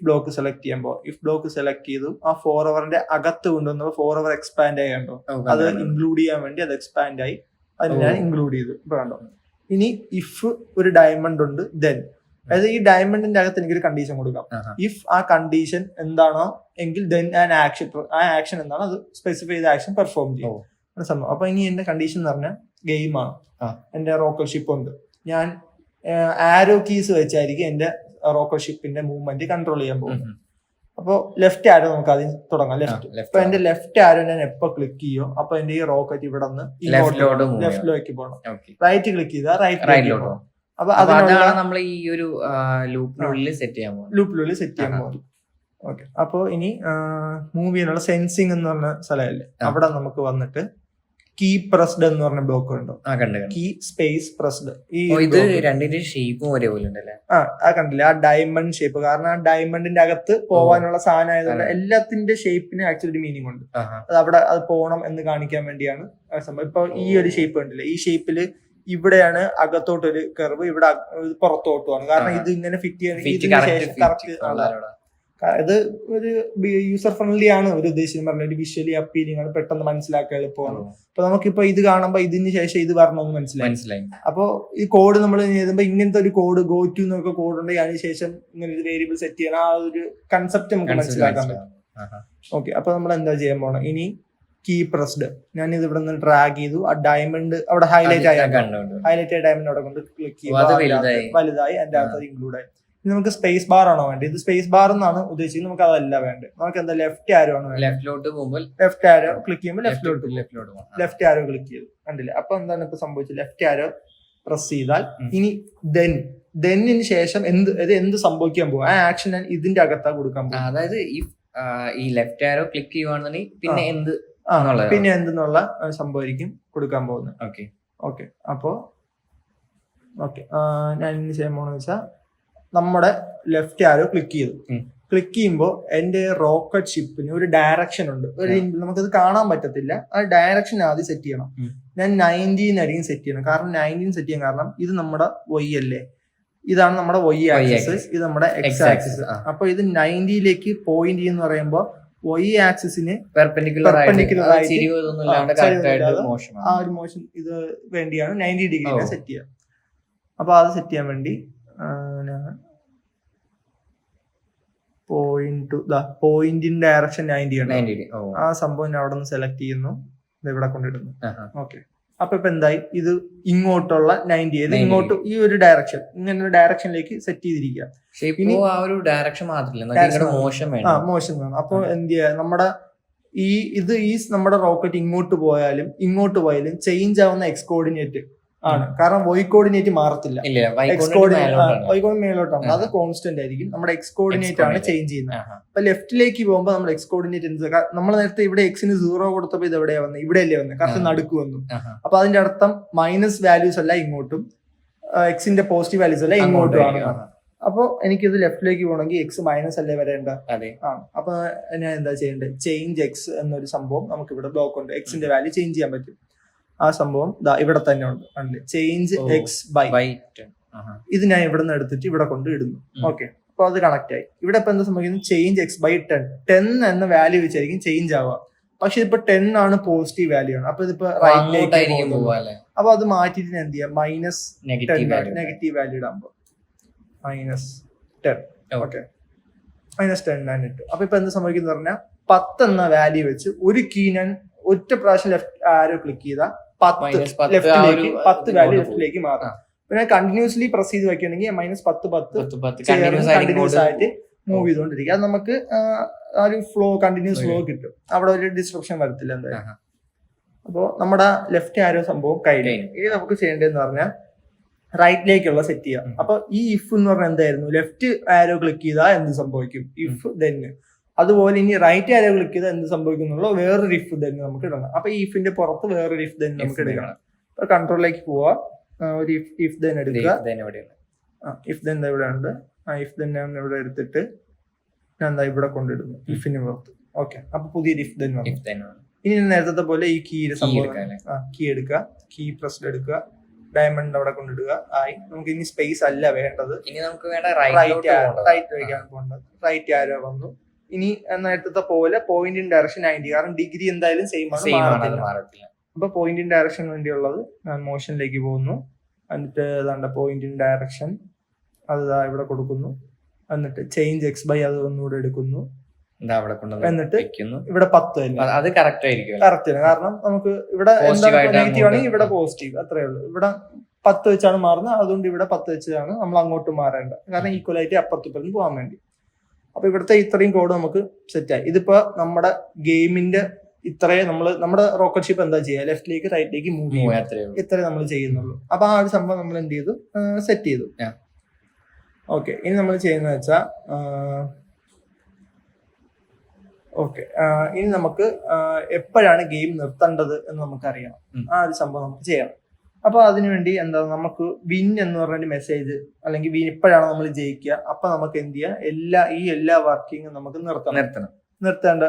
ബ്ലോക്ക് സെലക്ട് ചെയ്യുമ്പോൾ ഇഫ് ബ്ലോക്ക് സെലക്ട് ചെയ്തു ആ 4 hourന്റെ അകത്ത് കൊണ്ടുവന്നപ്പോൾ 4 hour എക്സ്പാൻഡ് ആയി കണ്ടോ, അത് ഇൻക്ലൂഡ് ചെയ്യാൻ വേണ്ടി അത് എക്സ്പാൻഡ് ആയി, അതിന് ഞാൻ ഇൻക്ലൂഡ് ചെയ്തു. ഇപ്പൊ കണ്ടോ. ഇനി ഇഫ് ഒരു ഡയമണ്ട് ഉണ്ട്, ദെൻ അതായത് ഈ ഡയമണ്ടിന്റെ അകത്ത് എനിക്കൊരു കണ്ടീഷൻ കൊടുക്കാം. ഇഫ് ആ കണ്ടീഷൻ എന്താണോ എങ്കിൽ ദെൻ ആ ആക്ഷൻ എന്താണോ അത് സ്പെസിഫൈ ചെയ്ത ആക്ഷൻ പെർഫോം ചെയ്യും സംഭവം. അപ്പൊ ഇനി എന്റെ കണ്ടീഷൻ എന്ന് പറഞ്ഞാൽ ഗെയിമാണ്, എന്റെ റോക്കറ്റ് ഷിപ്പ് ഉണ്ട്, ഞാൻ ആരോ കീസ് വെച്ചായിരിക്കും എന്റെ റോക്കറ്റ് ഷിപ്പിന്റെ മൂവ്മെന്റ് കൺട്രോൾ ചെയ്യാൻ പോകുന്നത്. അപ്പൊ ലെഫ്റ്റ് ആരോ നമുക്ക് ആദ്യം തുടങ്ങാം. ഇപ്പൊ എന്റെ ലെഫ്റ്റ് ആരോ ഞാൻ എപ്പോ ക്ലിക്ക് ചെയ്യോ അപ്പൊ എന്റെ ഈ റോക്കറ്റ് ഇവിടെ നിന്ന് ലെഫ്റ്റിലേക്ക് പോകണം. റൈറ്റ് ക്ലിക്ക് ചെയ്താൽ റൈറ്റിലേക്ക് പോകണം. അപ്പൊ അതിനാണ് നമ്മൾ ഈ ഒരു ലൂപ്പിനുള്ളിൽ സെറ്റ് ചെയ്യാൻ പോകുന്നത്. ഓക്കെ, അപ്പൊ ഇനി മൂവ് ചെയ്യാനുള്ള സെൻസിങ് എന്ന് പറഞ്ഞ സ്ഥലമല്ലേ, അവിടെ നമുക്ക് വന്നിട്ട് കീ പ്രസ്ഡ് എന്ന് പറഞ്ഞ ബ്ലോക്ക് ഉണ്ടോ, കീ സ്പേസ് പ്രസ്ഡ്. ഈ രണ്ടിന്റെ ഷേപ്പും ഒരേപോലെ ഉണ്ടല്ലേ? ആ കണ്ടില്ല, ആ ഡയമണ്ട് ഷേപ്പ്. കാരണം ആ ഡയമണ്ടിന്റെ അകത്ത് പോവാനുള്ള സാധനം ആയതുകൊണ്ട് എല്ലാത്തിന്റെ ഷേപ്പിന് ആക്ച്വലി ഒരു മീനിങ് ഉണ്ട്. അത് അവിടെ അത് പോകണം എന്ന് കാണിക്കാൻ വേണ്ടിയാണ് സംഭവം. ഇപ്പൊ ഈ ഒരു ഷേപ്പ് കണ്ടില്ല, ഈ ഷേപ്പില് ഇവിടെയാണ് അകത്തോട്ടൊരു കർവ്, ഇവിടെ പുറത്തോട്ടുമാണ്. കാരണം ഇത് ഇങ്ങനെ ഫിറ്റ് ചെയ്യാൻ ഇത് ഒരു യൂസർ ഫ്രണ്ട്ലി ആണ് ഒരു ഉദ്ദേശം പറഞ്ഞത്. വിഷ്വലി അപ്പീലിംഗ് ആണ്, പെട്ടെന്ന് മനസ്സിലാക്കാൻ എളുപ്പമാണ്. അപ്പൊ നമുക്കിപ്പോ ഇത് കാണുമ്പോ ഇതിന് ശേഷം ഇത് വരണമെന്ന് മനസ്സിലായി. അപ്പൊ ഈ കോഡ് നമ്മൾ എഴുതുമ്പോ ഇങ്ങനത്തെ ഒരു കോഡ് ഗോ ടു എന്നൊക്കെ കോഡ് ഉണ്ടെങ്കിൽ അതിന് ശേഷം ഇങ്ങനെ ഒരു വേരിയബിൾ സെറ്റ് ചെയ്യണം, ആ ഒരു കൺസെപ്റ്റ് നമുക്ക് മനസ്സിലാക്കാൻ പറ്റും. ഓക്കെ, അപ്പൊ നമ്മൾ എന്താ ചെയ്യാൻ പോണം, ഇനി കീ പ്രസ്ഡ് ഞാൻ ഇത് ഇവിടെ നിന്ന് ഡ്രാഗ് ചെയ്തു, ആ ഡയമണ്ട് അവിടെ ഹൈലൈറ്റ് ആയ ഡയമണ്ട് അവിടെ കൊണ്ട് ക്ലിക്ക് ചെയ്തു, വലുതായി അതിന്റെ അകത്ത് ഇൻക്ലൂഡ് ആയി. നമുക്ക് സ്പേസ് ബാർ ആണോ വേണ്ടത്? ഇത് സ്പേസ് ബാർ എന്നാണ് ഉദ്ദേശിക്കുന്നത്, നമുക്ക് അതല്ല വേണ്ടത്. നമുക്ക് എന്താ ലെഫ്റ്റ് ആരോ ആണ് വേണ്ടത്. ലെഫ്റ്റ് ആരോ ക്ലിക്ക് ചെയ്യുമ്പോൾ ലെഫ്റ്റ് ആരോ ക്ലിക്ക് ചെയ്തു, കണ്ടില്ല? അപ്പൊ എന്താണ് ഇപ്പൊ സംഭവിച്ചത്, ലെഫ്റ്റ് ആരോ പ്രസ് ചെയ്താൽ ഇനി ദെന്നിന് ശേഷം എന്ത് സംഭവിക്കാൻ പോകും, ആ ആക്ഷൻ ഞാൻ ഇതിന്റെ അകത്താ കൊടുക്കാൻ പോകും. അതായത് ഈ ലെഫ്റ്റ് ആരോ ക്ലിക്ക് ചെയ്യുവാണെന്നുണ്ടെങ്കിൽ പിന്നെ എന്തെന്നുള്ള സംഭവമായിരിക്കും കൊടുക്കാൻ പോകുന്നത്. ഓക്കെ അപ്പോ ഞാൻ ഇനി ചെയ്യാൻ പോകുന്നത് വെച്ചാൽ നമ്മുടെ ലെഫ്റ്റ് ആരോ ക്ലിക്ക് ചെയ്തു. ക്ലിക്ക് ചെയ്യുമ്പോൾ എന്റെ റോക്കറ്റ് ഷിപ്പിന് ഒരു ഡയറക്ഷൻ ഉണ്ട്, നമുക്കത് കാണാൻ പറ്റത്തില്ല. ആ ഡയറക്ഷൻ ആദ്യം സെറ്റ് ചെയ്യണം. ഞാൻ 19 ആയിരിക്കും സെറ്റ് ചെയ്യണം. കാരണം 19 സെറ്റ് ചെയ്യാൻ കാരണം ഇത് നമ്മുടെ Y അല്ലേ, ഇതാണ് നമ്മുടെ Y ആക്സിസ്, ഇത് നമ്മുടെ X ആക്സിസ്. അപ്പൊ ഇത് 90ലേക്ക് പോയിന്റ് എന്ന് പറയുമ്പോൾ Y ആക്സിസിന് പെർപെൻഡിക്കുലർ ആയിട്ട് ആ ഒരു മോഷൻ ഇത് വേണ്ടിയാണ് 90 ഡിഗ്രി സെറ്റ് ചെയ്യുക. അപ്പൊ അത് സെറ്റ് ചെയ്യാൻ വേണ്ടി പോയിന്റിന്റെ ഡയറക്ഷൻ 90 ആണ്. ആ സംഭവം അവിടെ നിന്ന് സെലക്ട് ചെയ്യുന്നു, ഇവിടെ കൊണ്ടിടുന്നു. ഓക്കെ, അപ്പൊ ഇപ്പൊ എന്തായി, ഇത് ഇങ്ങോട്ടുള്ള 90 ഇങ്ങോട്ട് ഈ ഒരു ഡയറക്ഷൻ, ഇങ്ങനെ ഒരു ഡയറക്ഷനിലേക്ക് സെറ്റ് ചെയ്തിരിക്കുക. മോഷൻ വേണം. അപ്പൊ എന്ത് ചെയ്യാ, നമ്മുടെ നമ്മുടെ റോക്കറ്റ് ഇങ്ങോട്ട് പോയാലും ചേഞ്ച് ആവുന്ന എക്സ് കോർഡിനേറ്റ് ആണ്. കാരണം Y കോർഡിനേറ്റ് മാറത്തില്ല, എക്സ് കോർഡിനേറ്റ് മേലോട്ടാണ്, അത് കോൺസ്റ്റന്റ് ആയിരിക്കും. നമ്മുടെ എക്സ് കോർഡിനേറ്റ് ആണ് ചേഞ്ച് ചെയ്യുന്നത്. അപ്പൊ ലെഫ്റ്റിലേക്ക് പോകുമ്പോൾ നമ്മുടെ എക്സ് കോർഡിനേറ്റ് നമ്മൾ നേരത്തെ ഇവിടെ എക്സിന് 0 കൊടുത്തപ്പോ ഇത് എവിടെയാ വന്നത്, ഇവിടെയല്ലേ വന്നത്, കറക്റ്റ് നടുക്ക് വന്നു. അപ്പൊ അതിന്റെ അർത്ഥം മൈനസ് വാല്യൂസ് അല്ല ഇങ്ങോട്ടും, എക്സിന്റെ പോസിറ്റീവ് വാല്യൂസ് അല്ല ഇങ്ങോട്ടും ആണ്. അപ്പൊ എനിക്കിത് ലെഫ്റ്റിലേക്ക് പോകണമെങ്കിൽ എക്സ് മൈനസ് അല്ലേ വരേണ്ട. അപ്പൊ ഞാൻ എന്താ ചെയ്യേണ്ടത്, ചേഞ്ച് എക്സ് എന്നൊരു സംഭവം നമുക്ക് ഇവിടെ ബ്ലോക്ക് ഉണ്ട്, എക്സിന്റെ വാല്യൂ ചേഞ്ച് ചെയ്യാൻ പറ്റും. ആ സംഭവം ഇവിടെ തന്നെ ഉണ്ട്, കണ്ടില്ലേ, ചേഞ്ച് എക്സ് ബൈ. ഇത് ഞാൻ ഇവിടെ നിന്ന് എടുത്തിട്ട് ഇവിടെ കൊണ്ട് ഇടുന്നു. ഓക്കെ, അപ്പൊ അത് കണക്ട് ആയി. ഇവിടെ ഇപ്പൊ എന്താ സംഭവിക്കുന്നത്, ചേഞ്ച് എക്സ് ബൈ 10 എന്ന വാല്യൂ വെച്ചായിരിക്കും ചേഞ്ച് ആവുക. പക്ഷെ ഇപ്പൊ 10 ആണ് പോസിറ്റീവ് വാല്യൂ ആണ്. അപ്പൊ ഇതിപ്പോ റൈറ്റിലേക്ക്, അപ്പൊ അത് മാറ്റിട്ട് എന്ത് ചെയ്യാം, മൈനസ് നെഗറ്റീവ് വാല്യൂ ഇടാകുമ്പോ -10. ഓക്കെ, -10 ഞാൻ ഇട്ടു. അപ്പൊ ഇപ്പൊ എന്ത് സംഭവിക്കുന്ന പറഞ്ഞാൽ 10 എന്ന വാല്യൂ വെച്ച് ഒരു കീ ഞാൻ ഒറ്റ പ്രാവശ്യം ലെഫ്റ്റ് ആരോ ക്ലിക്ക് ചെയ്താൽ 10 -10 ലെഫ്റ്റിലേക്ക് 10 വാല്യൂ ലെഫ്റ്റിലേക്ക് മാറും. പിന്നെ കണ്ടിന്യൂസ്ലി പ്രസ് ചെയ്ത് വെക്കുകയാണെങ്കിൽ -10 കണ്ടിന്യൂസ് ആയിട്ട് മൂവ് ചെയ്തുകൊണ്ടിരിക്കും. അത് നമുക്ക് ആ ഒരു ഫ്ലോ കണ്ടിന്യൂസ് ഫ്ലോ കിട്ടും. അവിടെ ഒരു ഡിസ്ട്രപ്ഷൻ വരത്തില്ല എന്തായാലും. അപ്പോൾ നമ്മുടെ ലെഫ്റ്റ് ആരോ സംഭവം കഴിഞ്ഞു. ഇനി നമുക്ക് ചെയ്യേണ്ടതെന്ന് പറഞ്ഞാൽ റൈറ്റിലേക്കുള്ള സെറ്റ് ചെയ്യാം. അപ്പൊ ഈ ഇഫ് എന്ന് പറഞ്ഞാൽ എന്തായിരുന്നു, ലെഫ്റ്റ് ആരോ ക്ലിക്ക് ചെയ്താൽ എന്ത് സംഭവിക്കും, ഇഫ് ദെൻ. അതുപോലെ ഇനി റൈറ്റ് ആരോ ക്ലിക്ക് ചെയ്താൽ എന്ത് സംഭവിക്കും എന്നുള്ള വേറൊരു ഇഫ് ദെൻ നമുക്ക് ഇടണം. അപ്പൊ ഈ ഇഫിന്റെ പുറത്ത് വേറൊരു ഇഫ് ദെൻ നമുക്ക് എടുക്കണം. അപ്പൊ കൺട്രോളിലേക്ക് പോവാ, ഒരു ഇഫ് ദെൻ എടുക്കുക. ഇഫ് ദെൻ ഇവിടെ ഉണ്ട്. ഇഫ് ദെൻ ഞാൻ ഇവിടെ എടുത്തിട്ട് ഞാൻ എന്താ ഇവിടെ കൊണ്ടിടുന്നു ഇഫിന് പുറത്ത്. ഓക്കെ, അപ്പൊ പുതിയൊരു ഇഫ് ദെൻ വന്നു. ഇനി നേരത്തെ പോലെ ഈ കീയുടെ സംഭവം കീ എടുക്കുക, കീ പ്രസ് എടുക്കുക, ഡയമണ്ട് അവിടെ കൊണ്ടിടുക. ആയി. നമുക്ക് ഇനി സ്പേസ് അല്ല വേണ്ടത്, ഇനി നമുക്ക് റൈറ്റിലേക്കാണ് പോകേണ്ടത്. റൈറ്റ് ആരോ വന്നു. ഇനി നേരത്തെ പോലെ പോയിന്റിൻ ഡയറക്ഷൻ 90, കാരണം ഡിഗ്രി എന്തായാലും സെയിം ആണ്. അപ്പൊ പോയിന്റിൻ ഡയറക്ഷൻ വേണ്ടിയുള്ളത് ഞാൻ മോഷനിലേക്ക് പോകുന്നു. എന്നിട്ട് ഏതാണ്ട് പോയിന്റിൻ ഡയറക്ഷൻ അത് ഇവിടെ കൊടുക്കുന്നു. എന്നിട്ട് ചേഞ്ച് എക്സ് ബൈ അത് ഒന്നുകൂടെ എടുക്കുന്നു. എന്നിട്ട് ഇവിടെ 10 അത് കറക്റ്റ് ആയിരിക്കും. കറക്റ്റ് ആണ്, കാരണം നമുക്ക് ഇവിടെ നെഗറ്റീവ് ആണെങ്കിൽ ഇവിടെ പോസിറ്റീവ്, അത്രേ ഉള്ളൂ. ഇവിടെ 10 വെച്ചാണ് മാറുന്നത്, അതുകൊണ്ട് ഇവിടെ 10 വെച്ചാണ് നമ്മൾ അങ്ങോട്ട് മാറേണ്ടത്, കാരണം ഈക്വലായിട്ട് അപ്പുറത്തിപ്പുറത്ത് പോകാൻ വേണ്ടി. അപ്പൊ ഇവിടുത്തെ ഇത്രയും കോഡ് നമുക്ക് സെറ്റായി. ഇതിപ്പോ നമ്മുടെ ഗെയിമിന്റെ ഇത്രയും നമ്മുടെ റോക്കറ്റ് ഷിപ്പ് എന്താ ചെയ്യുക, ലെഫ്റ്റിലേക്ക് റൈറ്റിലേക്ക് മൂവ് ചെയ്യും, ഇത്രേ നമ്മൾ ചെയ്യുന്നുള്ളൂ. അപ്പൊ ആ ഒരു സംഭവം നമ്മൾ എന്ത് ചെയ്തു, സെറ്റ് ചെയ്തു. ഓക്കെ, ഇനി നമ്മൾ ചെയ്യുന്നത് വെച്ചാൽ ഇനി നമുക്ക് എപ്പോഴാണ് ഗെയിം നിർത്തേണ്ടത് എന്ന് നമുക്കറിയണം. ആ ഒരു സംഭവം നമുക്ക് ചെയ്യണം. അപ്പൊ അതിനുവേണ്ടി എന്താ, നമുക്ക് വിൻ എന്ന് പറഞ്ഞൊരു മെസ്സേജ്, അല്ലെങ്കിൽ വിൻ ഇപ്പോഴാണ് നമ്മൾ ജയിക്കുക, അപ്പൊ നമുക്ക് എന്ത് ചെയ്യാം, എല്ലാ വർക്കിങ്ങും നമുക്ക് നിർത്തേണ്ട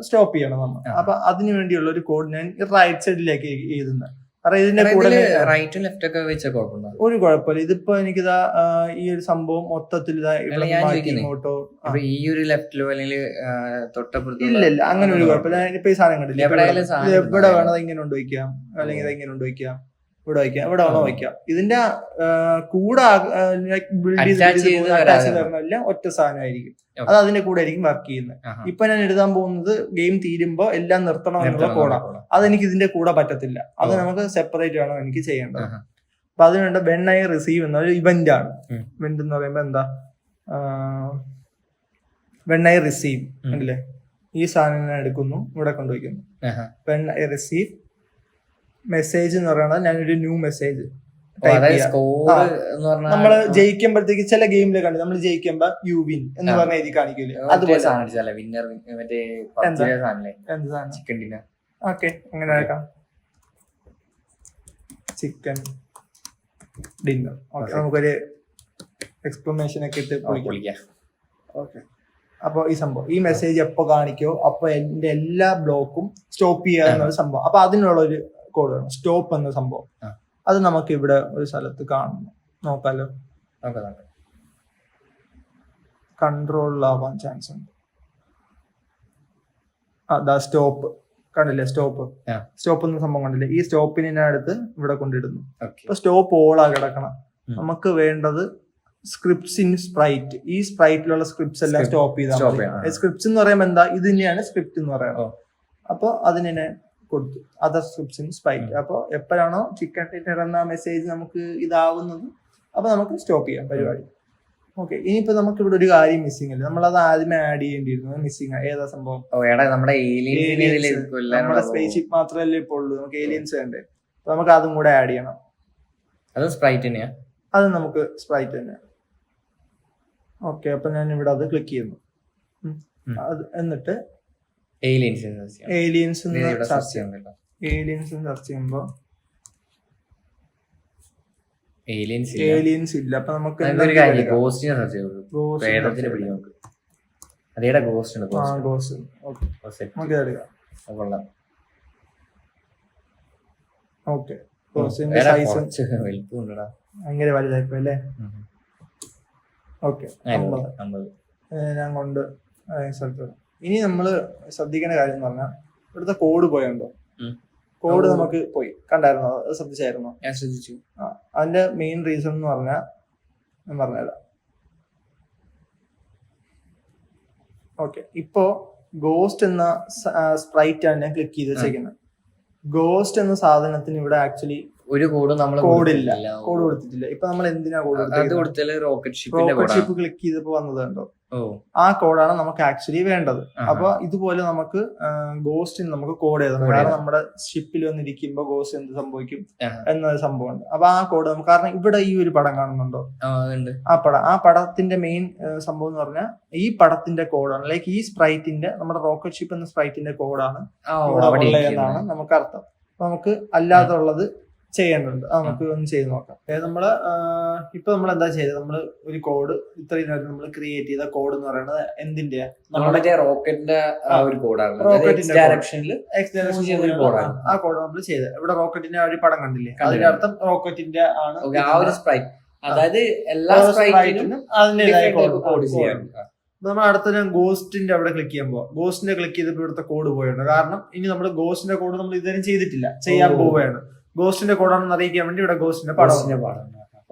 സ്റ്റോപ്പ് ചെയ്യണം നമ്മൾ. അപ്പൊ അതിനു വേണ്ടിയുള്ള ഒരു കോഡ് ഞാൻ റൈറ്റ് സൈഡിലേക്ക് എഴുതുന്നത്. ഇതിന്റെ കൂടെ റൈറ്റും ലെഫ്റ്റ് ഒക്കെ വെച്ച ഒരു കുഴപ്പമില്ല. ഇതിപ്പോ എനിക്കിതാ ഈ ഒരു സംഭവം മൊത്തത്തിൽ ഇങ്ങോട്ടോ ഈ ഒരു ലെഫ്റ്റിലോ അല്ലെങ്കിൽ തൊട്ടപ്പുറത്തോ ഇല്ല അങ്ങനെ ഒരു കുഴപ്പമില്ല. ഇപ്പൊ ഈ സാധനം കണ്ടില്ല, എവിടെ വേണത് ഇങ്ങനെ കൊണ്ടുവയ്ക്കാം, അല്ലെങ്കിൽ ഇങ്ങനെ കൊണ്ടുവയ്ക്കാം, ഇവിടെ വയ്ക്കാം, ഇവിടെ വേണോ വയ്ക്കാം. ഇതിന്റെ കൂടെ ബിൽഡ് ഒറ്റ സാധനമായിരിക്കും, അത് അതിന്റെ കൂടെ ആയിരിക്കും വർക്ക് ചെയ്യുന്നത്. ഇപ്പൊ ഞാൻ എഴുതാൻ പോകുന്നത് ഗെയിം തീരുമ്പോ എല്ലാം നിർത്തണം എന്നുള്ള കോഡാണ്. അതെനിക്ക് ഇതിന്റെ കൂടെ പറ്റത്തില്ല, അത് നമുക്ക് സെപ്പറേറ്റ് ആണ് എനിക്ക് ചെയ്യേണ്ടത്. അപ്പൊ അതിനുണ്ട് വെൻ ഐ റിസീവ് എന്ന ഒരു ഇവന്റ് ആണ്. ഇവന്റ് എന്ന് പറയുമ്പോ എന്താ, വെൻ ഐ റിസീവ് അല്ലേ, ഈ സാധനം ഞാൻ എടുക്കുന്നു, ഇവിടെ കൊണ്ടുവയ്ക്കുന്നു. വെൻ ഐ റിസീവ് മെസ്സേജ് എന്ന് പറയുന്നത് ഞാനൊരു ന്യൂ മെസ്സേജ് നമ്മള് ജയിക്കുമ്പോഴത്തേക്ക് ചില ഗെയിമില് കണ്ടു, നമ്മൾ ജയിക്കുമ്പോ യു വിൻ എന്ന് പറഞ്ഞ എഴുതി കാണിക്കൂലേ, അതുപോലെ ഓക്കെ അങ്ങനെ ആക്കാം. Chicken dinner. ഓക്കെ, നമുക്കൊരു എക്സ്പ്ലനേഷൻ ഒക്കെ ഇട്ട് വിളിക്കാം. ഓക്കെ, അപ്പൊ ഈ സംഭവം ഈ മെസ്സേജ് എപ്പോ കാണിക്കോ അപ്പൊ എന്റെ എല്ലാ ബ്ലോക്കും സ്റ്റോപ്പ് ചെയ്യുക എന്നൊരു സംഭവം. അപ്പൊ അതിനുള്ള ഒരു കോഡ് വേണം, സ്റ്റോപ്പ് എന്ന സംഭവം. അത് നമുക്ക് ഇവിടെ ഒരു സ്ഥലത്ത് കാണുന്നു, നോക്കാലോ. കൺട്രോളിലാവാൻ ചാൻസ് ഉണ്ട്. അതാ സ്റ്റോപ്പ് കണ്ടില്ലേ, സ്റ്റോപ്പ് എന്ന സംഭവം കണ്ടില്ലേ, ഈ സ്റ്റോപ്പിനെ ഞാൻ എടുത്ത് ഇവിടെ കൊണ്ടിടുന്നു. അപ്പൊ സ്റ്റോപ്പ് ഓളാ കിടക്കണം. നമുക്ക് വേണ്ടത് സ്ക്രിപ്റ്റ്സ് ഇൻ സ്പ്രൈറ്റ്. ഈ സ്പ്രൈറ്റിലുള്ള സ്ക്രിപ്റ്റ്സ് എല്ലാം സ്റ്റോപ്പ് ചെയ്താൽ, സ്ക്രിപ്റ്റ്സ് എന്ന് പറയുമ്പോൾ എന്താ, ഇത് തന്നെയാണ് സ്ക്രിപ്റ്റ് എന്ന് പറയുന്നത്. അപ്പൊ അതിനെ കൊടുത്തു അതർ സ്ക്രിപ്റ്റ്സ് ഇൻ സ്പ്രൈറ്റ്. അപ്പൊ എപ്പോഴാണോ ചിക്കൻ ഡിന്നർ എന്ന മെസ്സേജ് നമുക്ക് ഇതാവുന്നത്, അപ്പൊ നമുക്ക് സ്റ്റോപ്പ് ചെയ്യാം പരിപാടി. ഓക്കെ, ഇനിയിപ്പോ നമുക്ക് ഇവിടെ ഒരു കാര്യം മിസ്സിംഗ് അല്ലേ, നമ്മളത് ആദ്യമേ ആഡ് ചെയ്യേണ്ടിയിരുന്നു. മിസ്സിംഗ് ഏതാ സംഭവം, നമ്മുടെ സ്പേസ് ഷിപ്പ് മാത്രമല്ലേ ഇപ്പോൾ ഉള്ളൂ, നമുക്ക് ഏലിയൻസ് വേണ്ടേ, നമുക്ക് അതും കൂടെ ആഡ് ചെയ്യണം. അത് സ്പ്രൈറ്റ് തന്നെയാ, അത് നമുക്ക് സ്പ്രൈറ്റ് തന്നെയാ. ഓക്കെ, അപ്പൊ ഞാൻ ഇവിടെ അത് ക്ലിക്ക് ചെയ്യുന്നു. അത് എന്നിട്ട് ഏലിയൻസ് സെർച്ച് ചെയ്യുമ്പോ ഏലിയൻസ് ഇല്ല. അപ്പൊ നമുക്ക് ഭയങ്കര വലുതായിപ്പോ അല്ലേ. ഓക്കെ, ഞാൻ കൊണ്ട് സ്ഥലത്ത്. ഇനി നമ്മള് ശ്രദ്ധിക്കേണ്ട കാര്യം എന്ന് പറഞ്ഞാൽ ഇവിടുത്തെ കോഡ് പോയുണ്ടോ, കോഡ് നമുക്ക് പോയി കണ്ടായിരുന്നോ, ശ്രദ്ധിച്ചായിരുന്നോ? ഞാൻ ശ്രദ്ധിച്ചു. അതിന്റെ മെയിൻ റീസൺ എന്ന് പറഞ്ഞാൽ ഞാൻ പറഞ്ഞുതരാം. ഓക്കെ, ഇപ്പോ ഗോസ്റ്റ് എന്ന സ്പ്രൈറ്റ് ആണ് ഞാൻ ക്ലിക്ക് ചെയ്ത് വെച്ചേക്കുന്നത്. ഗോസ്റ്റ് എന്ന സാധനത്തിന് ഇവിടെ ആക്ച്വലി ഒരു കോഡ് നമ്മൾ കോഡില്ല, കോഡ് കൊടുത്തിട്ടില്ല. ഇപ്പൊ നമ്മൾ എന്തിനാ കോഡ് റോക്കറ്റ് ഷിപ്പ് ക്ലിക്ക് ചെയ്തപ്പോ വന്നത് കണ്ടോ, ആ കോഡാണ് നമുക്ക് ആക്ച്വലി വേണ്ടത്. അപ്പൊ ഇതുപോലെ നമുക്ക് ഗോസ്റ്റിന് നമുക്ക് കോഡ് എഴുതണം. കാരണം നമ്മുടെ ഷിപ്പിൽ വന്നിരിക്കുമ്പോ ഗോസ്റ്റ് എന്ത് സംഭവിക്കും എന്നൊരു സംഭവമുണ്ട്. അപ്പൊ ആ കോഡ് നമുക്ക്, കാരണം ഇവിടെ ഈ ഒരു പടം കാണുന്നുണ്ടോ, ആ പടത്തിന്റെ മെയിൻ സംഭവം എന്ന് പറഞ്ഞാൽ ഈ പടത്തിന്റെ കോഡാണ്, ലൈക്ക് ഈ സ്പ്രൈറ്റിന്റെ, നമ്മുടെ റോക്കറ്റ് ഷിപ്പ് എന്ന സ്പ്രൈറ്റിന്റെ കോഡാണ് ഇവിടെ എന്നാണ് നമുക്ക് അർത്ഥം. അപ്പൊ നമുക്ക് അല്ലാതുള്ളത് ചെയ്യേണ്ടതുണ്ട്. അത് നമുക്ക് ഒന്ന് ചെയ്ത് നോക്കാം. നമ്മള് ഇപ്പൊ നമ്മൾ എന്താ ചെയ്തത്, നമ്മള് ഒരു കോഡ് ഇത്രയും നേരം നമ്മൾ ക്രിയേറ്റ് ചെയ്ത കോഡ് എന്ന് പറയുന്നത് എന്തിന്റെയാ, നമ്മുടെ റോക്കറ്റിന്റെ ഒരു കോഡാണ്. റോക്കറ്റിന്റെ ആ കോഡ് നമ്മൾ ചെയ്തത്. ഇവിടെ റോക്കറ്റിന്റെ ഒരു പടം കണ്ടില്ലേ, അതിന്റെ അർത്ഥം റോക്കറ്റിന്റെ ആണ് ആ ഒരു സ്പ്രൈറ്റ്. അതായത് എല്ലാ സ്പ്രൈറ്റിനും അതിന്റേതായ കോഡ് ചെയ്യാം. നമ്മൾ അടുത്ത ഞാൻ ഗോസ്റ്റിന്റെ അവിടെ ക്ലിക്ക് ചെയ്യുമ്പോൾ, ഗോസ്റ്റിന്റെ ക്ലിക്ക് ചെയ്തപ്പോൾ ഇവിടുത്തെ കോഡ് പോയുണ്ട്. കാരണം ഇനി നമ്മൾ ഗോസ്റ്റിന്റെ കോഡ് നമ്മൾ ഇതുവരെ ചെയ്തിട്ടില്ല, ചെയ്യാൻ പോവുകയാണ്. ഗോസ്റ്റിന്റെ കോഡാണെന്ന് അറിയിക്കാൻ വേണ്ടി ഇവിടെ ഗോസ്റ്റിന്റെ പടം.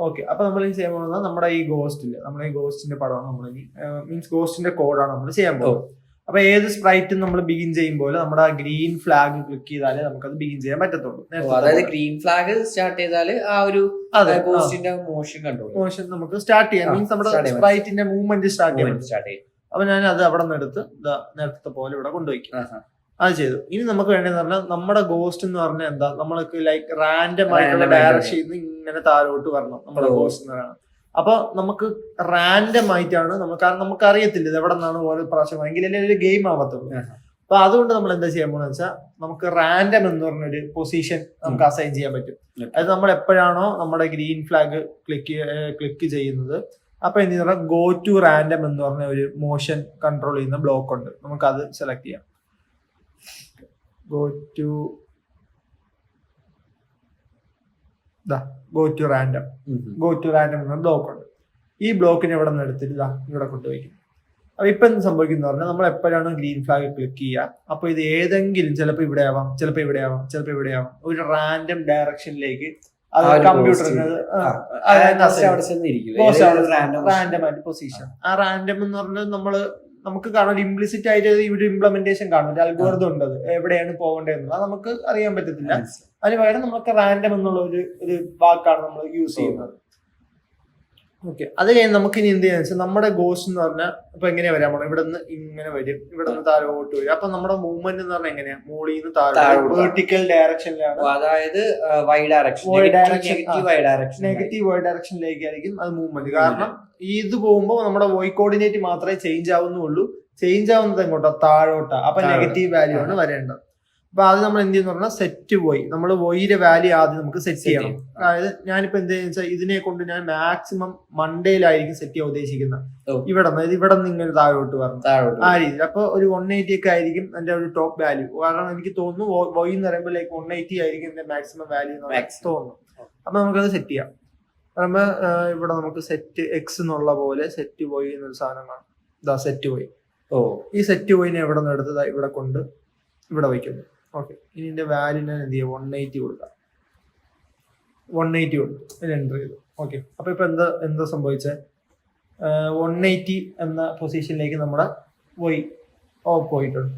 ഓക്കെ, അപ്പൊ നമ്മൾ ഇനി ചെയ്യാൻ പോകുന്നത് നമ്മുടെ ഈ ഗോസ്റ്റിന്റെ പടമാണ് നമ്മൾ ഇനി മീൻസ് ഗോസ്റ്റിന്റെ കോഡാണ് നമ്മൾ ചെയ്യാൻ പോകുന്നത്. അപ്പൊ ഏത് സ്പ്രൈറ്റും നമ്മൾ ബിഗിൻ ചെയ്യുമ്പോൾ നമ്മുടെ ആ ഗ്രീൻ ഫ്ലാഗ് ക്ലിക്ക് ചെയ്താലേ നമുക്കത് ബിഗിൻ ചെയ്യാൻ പറ്റത്തുള്ളൂ. അതായത് ഗ്രീൻ ഫ്ലാഗ് സ്റ്റാർട്ട് ചെയ്താൽ ആ ഒരു ഗോസ്റ്റിന്റെ മോഷൻ നമുക്ക് സ്റ്റാർട്ട് ചെയ്യാം. മീൻസ് നമ്മുടെ സ്പ്രൈറ്റിന്റെ മൂവ്മെന്റ് സ്റ്റാർട്ട് ചെയ്യാം. അപ്പൊ ഞാൻ അത് അവിടെ നിന്ന് എടുത്ത് നേരത്തെ പോലെ ഇവിടെ കൊണ്ടുപോയിക്കും. അത് ചെയ്തു. ഇനി നമുക്ക് വേണ്ടതെന്ന് പറഞ്ഞാൽ നമ്മുടെ ഗോസ്റ്റ് എന്ന് പറഞ്ഞാൽ എന്താ, നമ്മൾക്ക് ലൈക്ക് റാൻഡം ആയിട്ടുള്ള ഡയറക്ഷനിൽ ഇങ്ങനെ താഴോട്ട് വരണം നമ്മുടെ ഗോസ്റ്റ് എന്ന് പറയുന്നത്. അപ്പൊ നമുക്ക് റാൻഡം ആയിട്ടാണ് കാരണം നമുക്ക് അറിയത്തില്ല ഇത് എവിടെ നിന്നാണ് ഓരോ പ്രാവശ്യം എങ്കിലല്ലേ ഒരു ഗെയിം ആവത്തുള്ളൂ. അപ്പൊ അതുകൊണ്ട് നമ്മൾ എന്താ ചെയ്യാൻ പോകുന്നത് വെച്ചാൽ, നമുക്ക് റാൻഡം എന്ന് പറഞ്ഞൊരു പൊസിഷൻ നമുക്ക് അസൈൻ ചെയ്യാൻ പറ്റും. അതായത് നമ്മൾ എപ്പോഴാണോ നമ്മുടെ ഗ്രീൻ ഫ്ലാഗ് ക്ലിക്ക് ചെയ്യുന്നത്, അപ്പൊ എന്ത് പറഞ്ഞാൽ ഗോ ടു റാൻഡം എന്ന് പറഞ്ഞ ഒരു മോഷൻ കൺട്രോൾ ചെയ്യുന്ന ബ്ലോക്ക് ഉണ്ട്. നമുക്ക് അത് സെലക്ട് ചെയ്യാം. ഗോ ടു റാൻഡം എന്ന ബ്ലോക്ക് ഉണ്ട്. ഈ ബ്ലോക്കിനെ ഇവിടെ നിന്ന് എടുത്തിട്ട് ഇവിടെ കൊണ്ടുപോയിക്കും. അപ്പൊ ഇപ്പൊ എന്ത് സംഭവിക്കുന്ന പറഞ്ഞാൽ, നമ്മൾ എപ്പോഴാണ് ഗ്രീൻ ഫ്ലാഗ് ക്ലിക്ക് ചെയ്യുക, അപ്പൊ ഇത് ഏതെങ്കിലും ചിലപ്പോൾ ഇവിടെ ആവാം, ചിലപ്പോൾ ഇവിടെ ആവാം, ചിലപ്പോൾ ഇവിടെ ആവാം, ഒരു റാൻഡം ഡയറക്ഷനിലേക്ക് കമ്പ്യൂട്ടറിന് റാൻഡം ആയിട്ട് പൊസിഷൻ. ആ റാൻഡം എന്ന് പറഞ്ഞാൽ നമുക്ക് കാണാൻ ഇംപ്ലിസിറ്റ് ആയിട്ട് ഇവിടെ ഇംപ്ലിമെന്റേഷൻ കാണും, ഒരു അൽഗോരിതം ഉണ്ട്, എവിടെയാണ് പോകേണ്ടതെന്ന് അത് നമുക്ക് അറിയാൻ പറ്റത്തില്ല. അതിന് പകരം നമുക്ക് റാൻഡം എന്നുള്ള ഒരു വാക്കാണ് നമ്മൾ യൂസ് ചെയ്യുന്നത്. ഓക്കെ, അത് കഴിഞ്ഞ് നമുക്ക് ഇനി എന്ത് ചെയ്യാന്ന് വെച്ചാൽ, നമ്മുടെ ഗോസ്റ്റ് എന്ന് പറഞ്ഞാൽ ഇപ്പൊ എങ്ങനെയാ വരാൻ പോകണം, ഇവിടെ നിന്ന് ഇങ്ങനെ വരും, ഇവിടെ നിന്ന് താഴോട്ട് വരും. അപ്പൊ നമ്മുടെ മൂവ്മെന്റ് എന്ന് പറഞ്ഞാൽ എങ്ങനെയാ, മുകളിൽ നിന്ന് താഴോട്ട് വെർട്ടിക്കൽ ഡയറക്ഷനിലാണ്, അതായത് നെഗറ്റീവ് വൈ ഡയറക്ഷനിലേക്കായിരിക്കും അത് മൂവ്മെന്റ്. കാരണം ഇത് പോകുമ്പോൾ നമ്മുടെ വൈ കോർഡിനേറ്റ് മാത്രമേ ചേഞ്ച് ആവുന്നുള്ളൂ. ചേഞ്ച് ആവുന്നത് എങ്ങോട്ടാ, താഴോട്ടാ. അപ്പൊ നെഗറ്റീവ് വാല്യൂ ആണ് വരേണ്ടത്. അപ്പൊ ആദ്യം നമ്മൾ എന്ത് ചെയ്യുന്ന പറഞ്ഞാൽ സെറ്റ് വോയി, നമ്മൾ വോയിയുടെ വാല്യൂ ആദ്യം നമുക്ക് സെറ്റ് ചെയ്യണം. അതായത് ഞാനിപ്പോ എന്ത് ചെയ്യുന്ന വെച്ചാൽ, ഇതിനെ കൊണ്ട് ഞാൻ മാക്സിമം മണ്ടയിലായിരിക്കും സെറ്റ് ചെയ്യാൻ ഉദ്ദേശിക്കുന്നത്. ഇവിടെ നിന്ന് ഇങ്ങനെ താഴോട്ട് വരണം ആ രീതിയിൽ. അപ്പൊ ഒരു 180 ഒക്കെ ആയിരിക്കും എന്റെ ഒരു ടോപ്പ് വാല്യൂ. കാരണം എനിക്ക് തോന്നുന്നു വോയി എന്ന് പറയുമ്പോൾ ലൈക്ക് 180 ആയിരിക്കും എന്റെ മാക്സിമം വാല്യൂ തോന്നുന്നു. അപ്പൊ നമുക്കത് സെറ്റ് ചെയ്യാം. പറയുമ്പോ ഇവിടെ നമുക്ക് സെറ്റ് എക്സ് എന്നുള്ള പോലെ സെറ്റ് വോയി എന്നൊരു സാധനം കാണും. സെറ്റ് വോയി. ഈ സെറ്റ് വോയിനെ ഇവിടെ നിന്ന് എടുത്ത് ഇവിടെ കൊണ്ട് ഇവിടെ വയ്ക്കുന്നു. ഓക്കെ, ഇനി ഇതിന്റെ വാല്യൂ ഞാൻ എന്ത് ചെയ്യാം, 180 കൊടുക്കാം. 180 കൊടുക്കും, എൻ്റർ ചെയ്തു. ഓക്കെ, അപ്പൊ ഇപ്പൊ എന്താ സംഭവിച്ചത്, 180 എന്ന പൊസിഷനിലേക്ക് നമ്മുടെ പോയിട്ടുണ്ട്.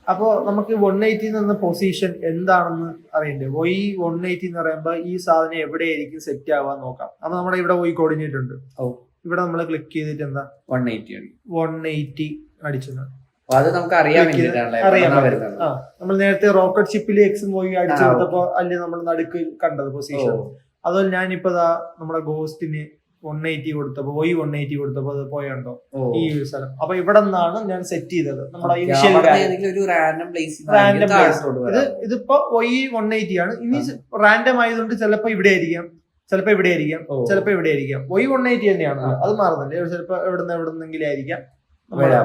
അപ്പോൾ നമുക്ക് 180 എന്ന പൊസിഷൻ എന്താണെന്ന് അറിയണ്ടേ. 180 എന്ന് പറയുമ്പോൾ ഈ സാധനം എവിടെയായിരിക്കും സെറ്റ് ആവാൻ നോക്കാം. അപ്പൊ നമ്മുടെ ഇവിടെ കോർഡിനേറ്റ് ഉണ്ട്. ഇവിടെ നമ്മൾ ക്ലിക്ക് ചെയ്തിട്ട് എന്താ 180 അടിച്ചത്. അത് നമുക്ക് അറിയാൻ നമ്മൾ നേരത്തെ റോക്കറ്റ് ഷിപ്പിൽ എക്സും വൈ അടിച്ചു കൊടുത്തപ്പോ അല്ലേ നമ്മൾ നടുക്ക് കണ്ടത് പൊസിഷൻ. അതുപോലെ ഞാനിപ്പോ നമ്മുടെ ഗോസ്റ്റിന് 180 കൊടുത്തപ്പോ 180 കൊടുത്തപ്പോ അത് പോയുണ്ടോ ഈ ഒരു സ്ഥലം. അപ്പൊ ഇവിടെ നിന്നാണ് ഞാൻ സെറ്റ് ചെയ്തത് നമ്മുടെ ഇനിഷ്യൽ ഇതിപ്പോ 180 ആണ്. ഇനി റാൻഡം ആയതുകൊണ്ട് ചിലപ്പോ ഇവിടെ ആയിരിക്കാം, ചിലപ്പോ ഇവിടെ ആയിരിക്കാം, ചിലപ്പോ ഇവിടെ ആയിരിക്കാം. 180 തന്നെയാണ്, അത് മാറുന്നില്ല. ചിലപ്പോ എവിടെന്നെങ്കിലും ആയിരിക്കാം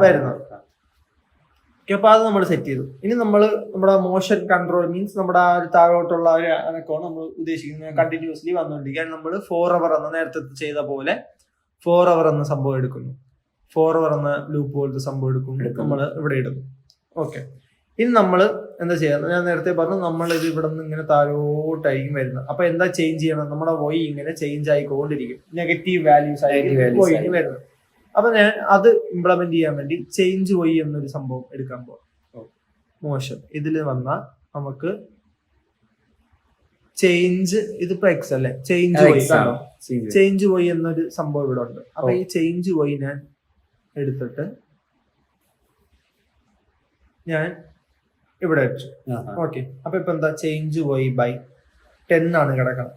വരുന്നത്. അപ്പൊ അത് നമ്മൾ സെറ്റ് ചെയ്തു. ഇനി നമ്മൾ നമ്മുടെ മോഷൻ കൺട്രോൾ മീൻസ് നമ്മുടെ ആ ഒരു താഴോട്ടുള്ള ഒരു അനക്കമാണ് നമ്മൾ ഉദ്ദേശിക്കുന്നത്. കണ്ടിന്യൂസ്ലി വന്നുകൊണ്ടിരിക്കാൻ നമ്മൾ 4 അവർ എന്ന നേരത്തെ ചെയ്ത പോലെ 4 അവർ എന്ന സംഭവം എടുക്കുന്നു. 4 അവർ എന്ന ലൂപ്പ് പോലത്തെ സംഭവം എടുക്കും, നമ്മൾ ഇവിടെ ഇടുന്നു. ഓക്കെ, ഇനി നമ്മൾ എന്താ ചെയ്യുക, ഞാൻ നേരത്തെ പറഞ്ഞു നമ്മൾ ഇത് ഇവിടെ നിന്ന് ഇങ്ങനെ താഴോട്ടായിരിക്കും വരുന്നത്. അപ്പൊ എന്താ ചേഞ്ച് ചെയ്യണം, നമ്മുടെ വോയി ഇങ്ങനെ ചേഞ്ച് ആയിക്കൊണ്ടിരിക്കും, നെഗറ്റീവ് വാല്യൂസ് ആയിരിക്കും വോയിന് വരുന്നത്. അപ്പൊ ഞാൻ അത് ഇംപ്ലിമെന്റ് ചെയ്യാൻ വേണ്ടി ചേഞ്ച് വോയി എന്നൊരു സംഭവം എടുക്കാൻ പോകും. മോശം ഇതിൽ വന്നാൽ നമുക്ക് ചേഞ്ച് ഇതിപ്പോ എക്സ് അല്ലേ, ചേഞ്ച് വൈ കണ്ടോ, ചേഞ്ച് വൈ എന്നൊരു സംഭവം ഇവിടെ ഉണ്ട്. അപ്പൊ ഈ ചേഞ്ച് വൈ ഞാൻ എടുത്തിട്ട് ഞാൻ ഇവിടെ വെച്ചു. ഓക്കെ, അപ്പൊ ഇപ്പൊ എന്താ, ചേഞ്ച് വൈ ബൈ 10 ആണ് കിടക്കണം.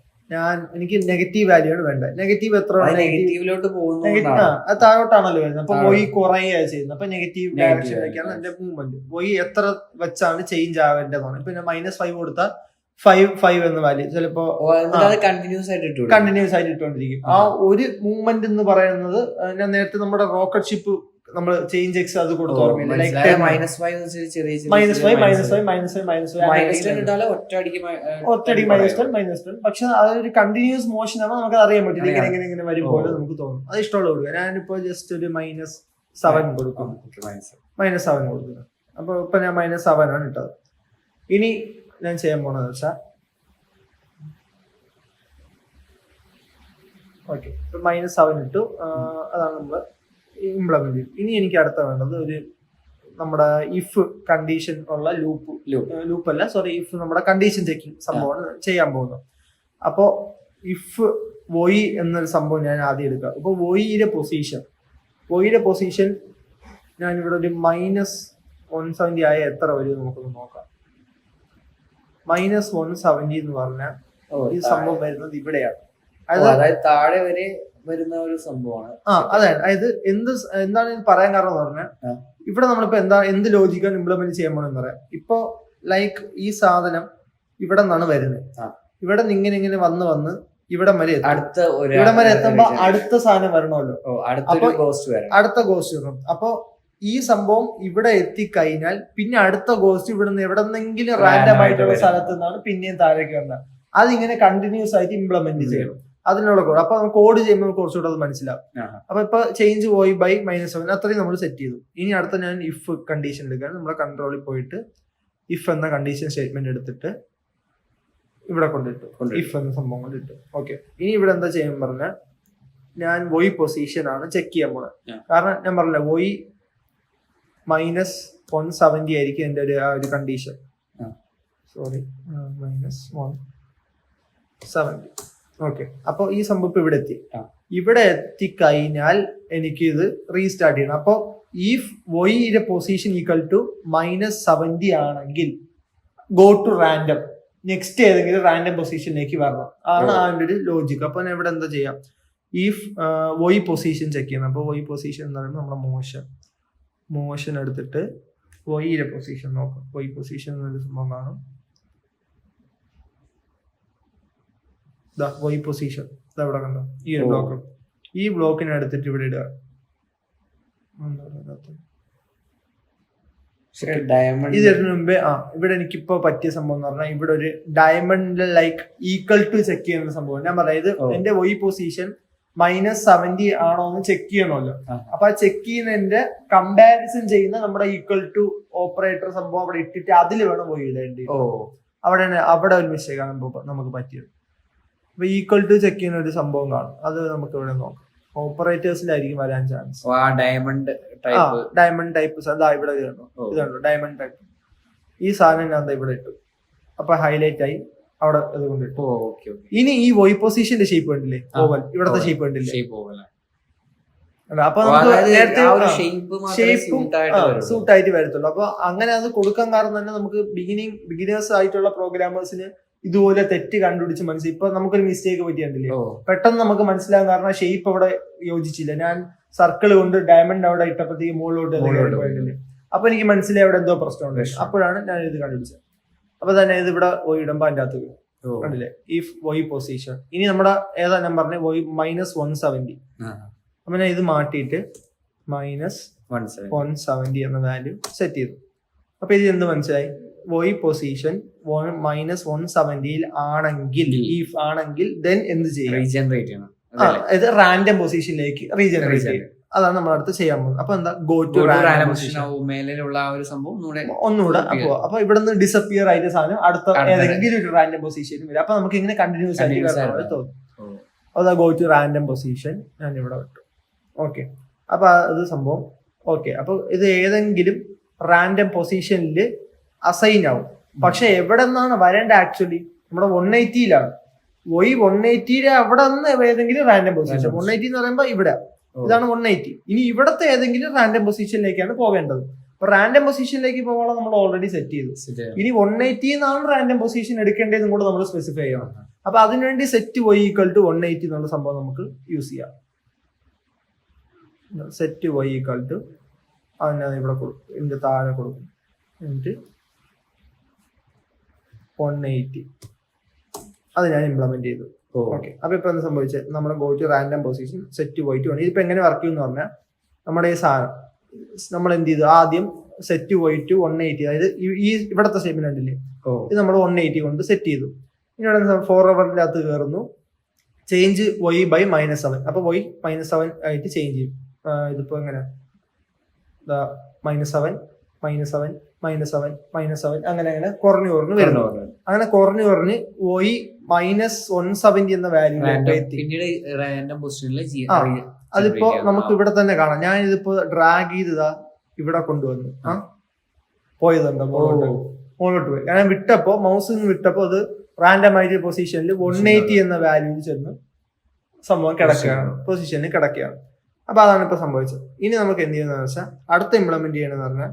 എനിക്ക് നെഗറ്റീവ് വാല്യൂ ആണ് വേണ്ടത്. നെഗറ്റീവ് എത്ര നെഗറ്റീവിലോട്ട് അത് താഴോട്ടാണല്ലോ വരുന്നത്. അപ്പൊ വൈ കുറയുകയാണ് ചെയ്യുന്നത്. അപ്പൊ നെഗറ്റീവ് ഡയറക്ഷനിലേക്കാണ് എന്റെ മൂവ്മെന്റ്. വൈ എത്ര വെച്ചാണ് ചേഞ്ച് ആവേണ്ടതാണ്. ഇപ്പൊ -5 കൊടുത്താൽ 5 എന്ന വാല്യൂ ചിലപ്പോ കണ്ടിന്യൂസ് ആയിട്ട് ഇട്ടുകൊണ്ടിരിക്കും. ആ ഒരു മൂവ്മെന്റ് എന്ന് പറയുന്നത് ഞാൻ നേരത്തെ നമ്മുടെ റോക്കറ്റ് ഷിപ്പ് നമ്മൾ ചേഞ്ച് എക്സ് അത് കൊടുത്തു ഓർമ്മയില്ല, ഒറ്റയടി -10 പക്ഷെ അതൊരു കണ്ടിന്യൂസ് മോഷൻ ആണ്. നമുക്ക് അറിയാൻ പറ്റില്ല, ഇങ്ങനെ ഇങ്ങനെ വരുമ്പോൾ നമുക്ക് തോന്നും. അത് ഇഷ്ടമുള്ള കൊടുക്കുക. ഞാനിപ്പോ ജസ്റ്റ് ഒരു -7 കൊടുക്കും, -7 കൊടുക്കുന്നത്. അപ്പൊ ഇപ്പൊ ഞാൻ -7 ആണ് ഇട്ടത്. ഇനി ഞാൻ ചെയ്യാൻ പോണെന്ന് വെച്ചാൽ ഓക്കെ, ഇപ്പൊ -7 ഇട്ടു. അതാണ് നമ്മള് ഇംപ്ലിമെന്റ് ചെയ്യും. ഇനി എനിക്ക് അടുത്ത വേണ്ടത് ഒരു നമ്മുടെ ഇഫ് കണ്ടീഷൻ ഉള്ള ലൂപ്പല്ല, സോറി, ഇഫ് നമ്മുടെ കണ്ടീഷൻ ചെക്കിങ് സംഭവമാണ് ചെയ്യാൻ പോകുന്നത്. അപ്പോ ഇഫ് വോയി എന്നൊരു സംഭവം ഞാൻ ആദ്യം എടുക്കുക. അപ്പൊ വോയിയുടെ പൊസിഷൻ ഞാൻ ഇവിടെ ഒരു -170 ആയ എത്ര വരും നമുക്കൊന്ന് നോക്കാം. -170 എന്ന് പറഞ്ഞാൽ ഈ സംഭവം വരുന്നത് ഇവിടെയാണ്. അതായത് താഴെ വരെ വരുന്ന ഒരു സംഭവമാണ്. അതെ, അതായത് എന്താണ് പറയാൻ കാരണം എന്ന് പറഞ്ഞാൽ ഇവിടെ നമ്മളിപ്പോ എന്ത് ലോജിക്കാണ് ഇംപ്ലിമെന്റ് ചെയ്യാൻ പോണെന്ന് പറയാം. ഇപ്പൊ ലൈക്ക് ഈ സാധനം ഇവിടെ നിന്നാണ് വരുന്നത്. ഇവിടെ നിന്ന് ഇങ്ങനെ വന്ന് ഇവിടെ വരെ എത്തുമ്പോ അടുത്ത സാധനം വരണമല്ലോ, അടുത്ത ഗോസ്റ്റ് വരണം. അപ്പൊ ഈ സംഭവം ഇവിടെ എത്തിക്കഴിഞ്ഞാൽ പിന്നെ അടുത്ത ഗോസ്റ്റ് ഇവിടെ നിന്ന് എവിടെ നിന്നെങ്കിലും റാൻഡം ആയിട്ടുള്ള സ്ഥലത്ത് നിന്നാണ് പിന്നെയും താഴേക്ക് വരുന്നത്. അതിങ്ങനെ കണ്ടിന്യൂസ് ആയിട്ട് ഇംപ്ലിമെന്റ് ചെയ്യണം. അതിനുള്ള കോഡ്. അപ്പൊ കോഡ് ചെയ്യുമ്പോൾ കുറച്ചുകൂടെ അത് മനസ്സിലാവും. അപ്പൊ ഇപ്പൊ ചേഞ്ച് പോയി ബൈ -7 അത്രയും നമ്മൾ സെറ്റ് ചെയ്തു. ഇനി അടുത്ത ഞാൻ ഇഫ് കണ്ടീഷൻ എടുക്കാൻ നമ്മുടെ കൺട്രോളിൽ പോയിട്ട് ഇഫ് എന്ന കണ്ടീഷൻ സ്റ്റേറ്റ്മെന്റ് എടുത്തിട്ട് ഇവിടെ കൊണ്ടിട്ടു, ഇഫ് എന്ന സംഭവം കൊണ്ടിട്ടു. ഓക്കെ, ഇനി ഇവിടെ എന്താ ചെയ്യാൻ പറഞ്ഞാൽ ഞാൻ വോയി പൊസിഷൻ ആണ് ചെക്ക് ചെയ്യാൻ പോണത്. കാരണം ഞാൻ പറഞ്ഞില്ല, വോയി -170 ആയിരിക്കും എന്റെ ഒരു കണ്ടീഷൻ. സോറി, -170. ഓക്കെ, അപ്പൊ ഈ സംഭവം ഇവിടെ എത്തി. ഇവിടെ എത്തിക്കഴിഞ്ഞാൽ എനിക്ക് ഇത് റീസ്റ്റാർട്ട് ചെയ്യണം. അപ്പൊ ഈ വോയിയുടെ പൊസിഷൻ ഈക്വൽ ടു -70 ആണെങ്കിൽ ഗോ ടു റാൻഡം, നെക്സ്റ്റ് ഏതെങ്കിലും റാൻഡം പൊസിഷനിലേക്ക് വരണം, ആണ് അതിന്റെ ഒരു ലോജിക്ക്. അപ്പൊ ഞാൻ ഇവിടെ എന്താ ചെയ്യാം, ഈ വോയി പൊസിഷൻ ചെക്ക് ചെയ്യണം. അപ്പൊ വോയി പൊസിഷൻ എന്ന് പറയുമ്പോൾ നമ്മുടെ മോഷൻ എടുത്തിട്ട് വോയിയുടെ പൊസിഷൻ നോക്കാം. വോയി പൊസിഷൻ എന്നൊരു സംഭവം കാണും. വൈ പൊസിഷൻ ഇവിടെ കണ്ടോ, ഈ ഒരു ബ്ലോക്ക്. ഈ ബ്ലോക്കിനെ എടുത്തിട്ട് ഇവിടെ ഇടുക. ഇതിന് മുമ്പേ ഇവിടെ എനിക്കിപ്പോ പറ്റിയ സംഭവം എന്ന് പറഞ്ഞാൽ ഇവിടെ ഒരു diamond like equal to check ചെയ്യുന്ന സംഭവം. ഞാൻ പറയാം, ഇത് എന്റെ വൈ പൊസിഷൻ -70 ആണോ എന്ന് ചെക്ക് ചെയ്യണമല്ലോ. അപ്പൊ ആ ചെക്ക് ചെയ്യുന്നതിന്റെ കമ്പാരിസൺ ചെയ്യുന്ന നമ്മുടെ ഈക്വൽ ടു ഓപ്പറേറ്റർ സംഭവം അവിടെ ഇട്ടിട്ട് അതിൽ വേണം വൈ ഇടേണ്ടി. അവിടെ ഒരു മിസ്റ്റേക്ക് ആണ് നമുക്ക് പറ്റിയത്. അപ്പൊ ഈക്വൽ ടു ചെക്ക് ചെയ്യുന്ന ഒരു സംഭവം കാണും, അത് നമുക്ക് ഇവിടെ നോക്കാം. ഓപ്പറേറ്റേഴ്സിലായിരിക്കും വരാൻ ചാൻസ്. ഡയമണ്ട് ടൈപ്പ് അതാ ഇവിടെ ഇതുണ്ടോ, ഡയമണ്ട് ടൈപ്പ്. ഈ സാധനം ഞാൻ ഇവിടെ ഇട്ടു. അപ്പൊ ഹൈലൈറ്റ് ആയി അവിടെ ഇത് കൊണ്ടിട്ടു. ഇനി ഈ വോയി പൊസിഷന്റെ ഷേപ്പ് കണ്ടില്ലേ, ഓവൽ, ഇവിടത്തെ ഷേപ്പ് കണ്ടില്ലേ. അപ്പൊ നമുക്ക് ഷേപ്പും സൂട്ട് ആയിട്ട് വരത്തുള്ളൂ. അപ്പൊ അങ്ങനെ അത് കൊടുക്കാൻ കാരണം തന്നെ നമുക്ക് ബിഗിനേഴ്സ് ആയിട്ടുള്ള പ്രോഗ്രാമേഴ്സിന് ഇതുപോലെ തെറ്റ് കണ്ടുപിടിച്ച് മനസ്സിലായി. ഇപ്പൊ നമുക്കൊരു മിസ്റ്റേക്ക് പറ്റിയിട്ടില്ലേ, പെട്ടെന്ന് നമുക്ക് മനസ്സിലാകാൻ കാരണം ഷേപ്പ് അവിടെ യോജിച്ചില്ല. ഞാൻ സർക്കിൾ കൊണ്ട് ഡയമണ്ട് അവിടെ ഇട്ടപ്പോഴത്തേക്ക് മുകളിലോട്ട് പോയിട്ടില്ലേ. അപ്പൊ എനിക്ക് മനസ്സിലായി അവിടെ എന്തോ പ്രശ്നമുണ്ട്. അപ്പോഴാണ് ഞാൻ ഇത് കണ്ടുപിടിച്ചത്. അപ്പൊ തന്നെ ഇത് ഇവിടെ വോയി ഇടുമ്പോ അതിന്റെ അകത്ത് കണ്ടില്ലേ, ഈ വോയി പൊസിഷൻ. ഇനി നമ്മുടെ ഏതാ ഞാൻ പറഞ്ഞ വോയി -170. അപ്പൊ ഞാൻ ഇത് മാറ്റിയിട്ട് -170 എന്ന വാല്യൂ സെറ്റ് ചെയ്തു. അപ്പൊ ഇത് എന്ത് മനസ്സിലായി, വോയി പൊസിഷൻ -170 ആണെങ്കിൽ ദെൻ എന്ത് ചെയ്യും, ഇത് റാൻഡം പൊസിഷനിലേക്ക് റീജനറേറ്റ് ചെയ്യും. അതാണ് നമ്മൾ അടുത്ത് ചെയ്യാൻ പോകുന്നത്. അപ്പൊ എന്താ, ഗോ ടു റാൻഡം പൊസിഷൻ ഒന്നുകൂടെ. അപ്പൊ ഇവിടെ നിന്ന് ഡിസപ്പിയർ ആയിട്ട് സാധനം അടുത്ത ഏതെങ്കിലും ഒരു റാൻഡം പൊസിഷനിൽ വരും. അപ്പൊ നമുക്ക് ഇങ്ങനെ കണ്ടിന്യൂസ് ആയിട്ട് തോന്നും. അതാ ഗോ ടു റാൻഡം പൊസിഷൻ ഞാൻ ഇവിടെ വിട്ടു. ഓക്കെ, അപ്പൊ അത് സംഭവം ഓക്കെ. അപ്പൊ ഇത് ഏതെങ്കിലും റാൻഡം പൊസിഷനിൽ അസൈൻ ആവും. പക്ഷെ എവിടെ നിന്നാണ് വരേണ്ട, ആക്ച്വലി നമ്മുടെ 180യിലാണ്. y 180യുടെ അവിടെ നിന്ന് ഏതെങ്കിലും റാൻഡം പൊസിഷൻ, 180 എന്ന് പറയുമ്പോൾ ഇവിടെ ഇതാണ് 180. ഇനി ഇവിടത്തെ ഏതെങ്കിലും റാൻഡം പൊസിഷനിലേക്കാണ് പോകേണ്ടത്. അപ്പൊ റാൻഡം പൊസിഷനിലേക്ക് പോകാൻ നമ്മൾ ഓൾറെഡി സെറ്റ് ചെയ്തു. ഇനി 180 എന്നാണ് റാൻഡം പൊസിഷൻ എടുക്കേണ്ടതെന്നും കൂടെ നമ്മൾ സ്പെസിഫൈ ചെയ്യണം. അപ്പൊ അതിനുവേണ്ടി സെറ്റ് y ഈക്വൽ ടു 180 എന്നുള്ള സംഭവം നമുക്ക് യൂസ് ചെയ്യാം. സെറ്റ് y ഈക്വൽ ടു അതിനെ ഇവിടെ കൊടുക്കും, ഇതിന്റെ താഴെ കൊടുക്കും, എന്നിട്ട് 180 അത് ഞാൻ ഇംപ്ലിമെന്റ് ചെയ്തു. ഓക്കെ, അപ്പൊ ഇപ്പൊ എന്താ സംഭവിച്ചത്? നമ്മുടെ go to random position set y to 1. ഇതിപ്പോ എങ്ങനെ വർക്ക് ചെയ്യുന്ന പറഞ്ഞാൽ നമ്മുടെ ഈ സാധനം നമ്മൾ എന്ത് ചെയ്തു? ആദ്യം സെറ്റ് y ടു 180, അതായത് ഈ ഇവിടത്തെ സ്റ്റേറ്റ്മെന്റ് ഉണ്ടല്ലേ, ഇത് നമ്മൾ 180 കൊണ്ട് സെറ്റ് ചെയ്തു. ഇനി ഇവിടെ ഫോർ അവറിനകത്ത് കയറുന്നു, ചേഞ്ച് y ബൈ -7. അപ്പൊ y -7 ആയിട്ട് ചേഞ്ച് ചെയ്യും. ഇതിപ്പോ എങ്ങനെ -7 -7 -7 -7 അങ്ങനെ അങ്ങനെ കുറഞ്ഞു വരുന്നു. അങ്ങനെ കുറഞ്ഞു y -170 എന്ന വാല്യൂ അതിപ്പോ നമുക്ക് ഇവിടെ തന്നെ കാണാം. ഞാൻ ഇതിപ്പോ ഡ്രാഗ് ചെയ്തതാ ഇവിടെ കൊണ്ടുവന്നു, പോയതുണ്ടോ മുകളിലോട്ട് പോയി. ഞാൻ വിട്ടപ്പോ മൗസിൽ നിന്ന് വിട്ടപ്പോ അത് റാൻഡം ആയിട്ട് പൊസിഷനിൽ 180 എന്ന വാല്യൂവിൽ ചെന്ന് സംഭവം കിടക്കുകയാണ്, പൊസിഷനിൽ കിടക്കുകയാണ്. അപ്പൊ അതാണ് ഇപ്പൊ സംഭവിച്ചത്. ഇനി നമുക്ക് എന്ത് ചെയ്യുന്നതെന്ന് വെച്ചാൽ അടുത്ത ഇംപ്ലിമെന്റ് ചെയ്യണമെന്ന് പറഞ്ഞാൽ,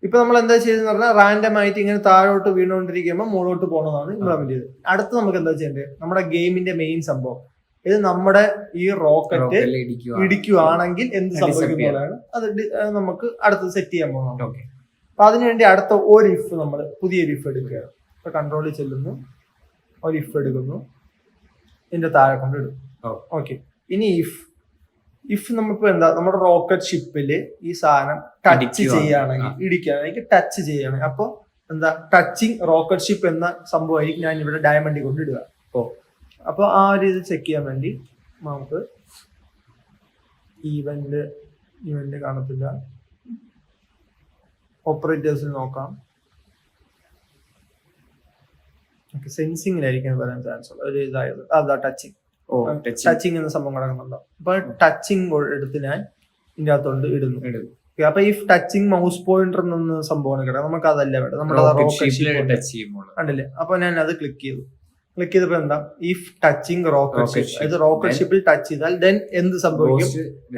ഇപ്പൊ നമ്മൾ എന്താ ചെയ്തെന്ന് പറഞ്ഞാൽ റാൻഡം ആയിട്ട് ഇങ്ങനെ താഴോട്ട് വീണുകൊണ്ടിരിക്കുമ്പോൾ മുകളിലോട്ട് പോകണമെന്നാണ് ഇംപ്ലിമെന്റ് ചെയ്തത്. അടുത്ത് നമുക്ക് എന്താ ചെയ്യേണ്ടത്? നമ്മുടെ ഗെയിമിന്റെ മെയിൻ സംഭവം ഇത് നമ്മുടെ ഈ റോക്കറ്റ് ഇടിക്കുകയാണെങ്കിൽ എന്ത് സംഭവിക്കുന്നതാണ് അത് നമുക്ക് അടുത്ത് സെറ്റ് ചെയ്യാൻ പോകുന്നത്. അപ്പൊ അതിനുവേണ്ടി അടുത്ത ഒരു ഇഫ് നമ്മൾ പുതിയൊരു ഇഫ് എടുക്കുകയാണ്. ഇപ്പൊ കൺട്രോളിൽ ചെല്ലുന്നു, ഒരു ഇഫ് എടുക്കുന്നു, ഇതിന്റെ താഴെ കൊണ്ടിടും. ഓക്കെ, ഇനി ഇഫ് നമ്മളിപ്പോ എന്താ നമ്മുടെ റോക്കറ്റ് ഷിപ്പില് ഈ സാധനം ടച്ച് ചെയ്യുകയാണെങ്കിൽ, ഇടിക്കുകയാണെങ്കിൽ ടച്ച് ചെയ്യുകയാണെങ്കിൽ, അപ്പൊ എന്താ ടച്ചിങ് റോക്കറ്റ് ഷിപ്പ് എന്ന സംഭവമായിരിക്കും ഞാൻ ഇവിടെ ഡയമണ്ടിൽ കൊണ്ടിടുക. അപ്പൊ ആ ഒരു ഇത് ചെക്ക് ചെയ്യാൻ വേണ്ടി നമുക്ക് ഇവന്റ് കാണത്തില്ല, ഓപ്പറേറ്റേഴ്സിൽ നോക്കാം. സെൻസിങ്ങിലായിരിക്കും വരാൻ ചാൻസ് ഉള്ള ഒരു ഇതായത് അതാ ടച്ചിങ് എന്ന സംഭവം കിടക്കുന്നുണ്ടോ. അപ്പൊ ടച്ചിങ് എടുത്ത് ഞാൻ ഇതിന്റെ അകത്തോണ്ട് ഇടുന്നു. അപ്പൊ ഈ ടച്ചിങ് മൗസ് പോയിന്റർ എന്ന സംഭവമാണ് കിടക്കുന്നത്. നമുക്ക് അതല്ല വേണ്ടത്, നമ്മുടെ കണ്ടില്ലേ. അപ്പൊ ഞാൻ അത് ക്ലിക്ക് ചെയ്തപ്പോ എന്താ, ഇഫ് ടച്ചിങ് റോക്കറ്റ് ഷിപ്പ്, അതായത് റോക്കറ്റ് ഷിപ്പിൽ ടച്ച് ചെയ്താൽ ദെൻ എന്ത് സംഭവിക്കും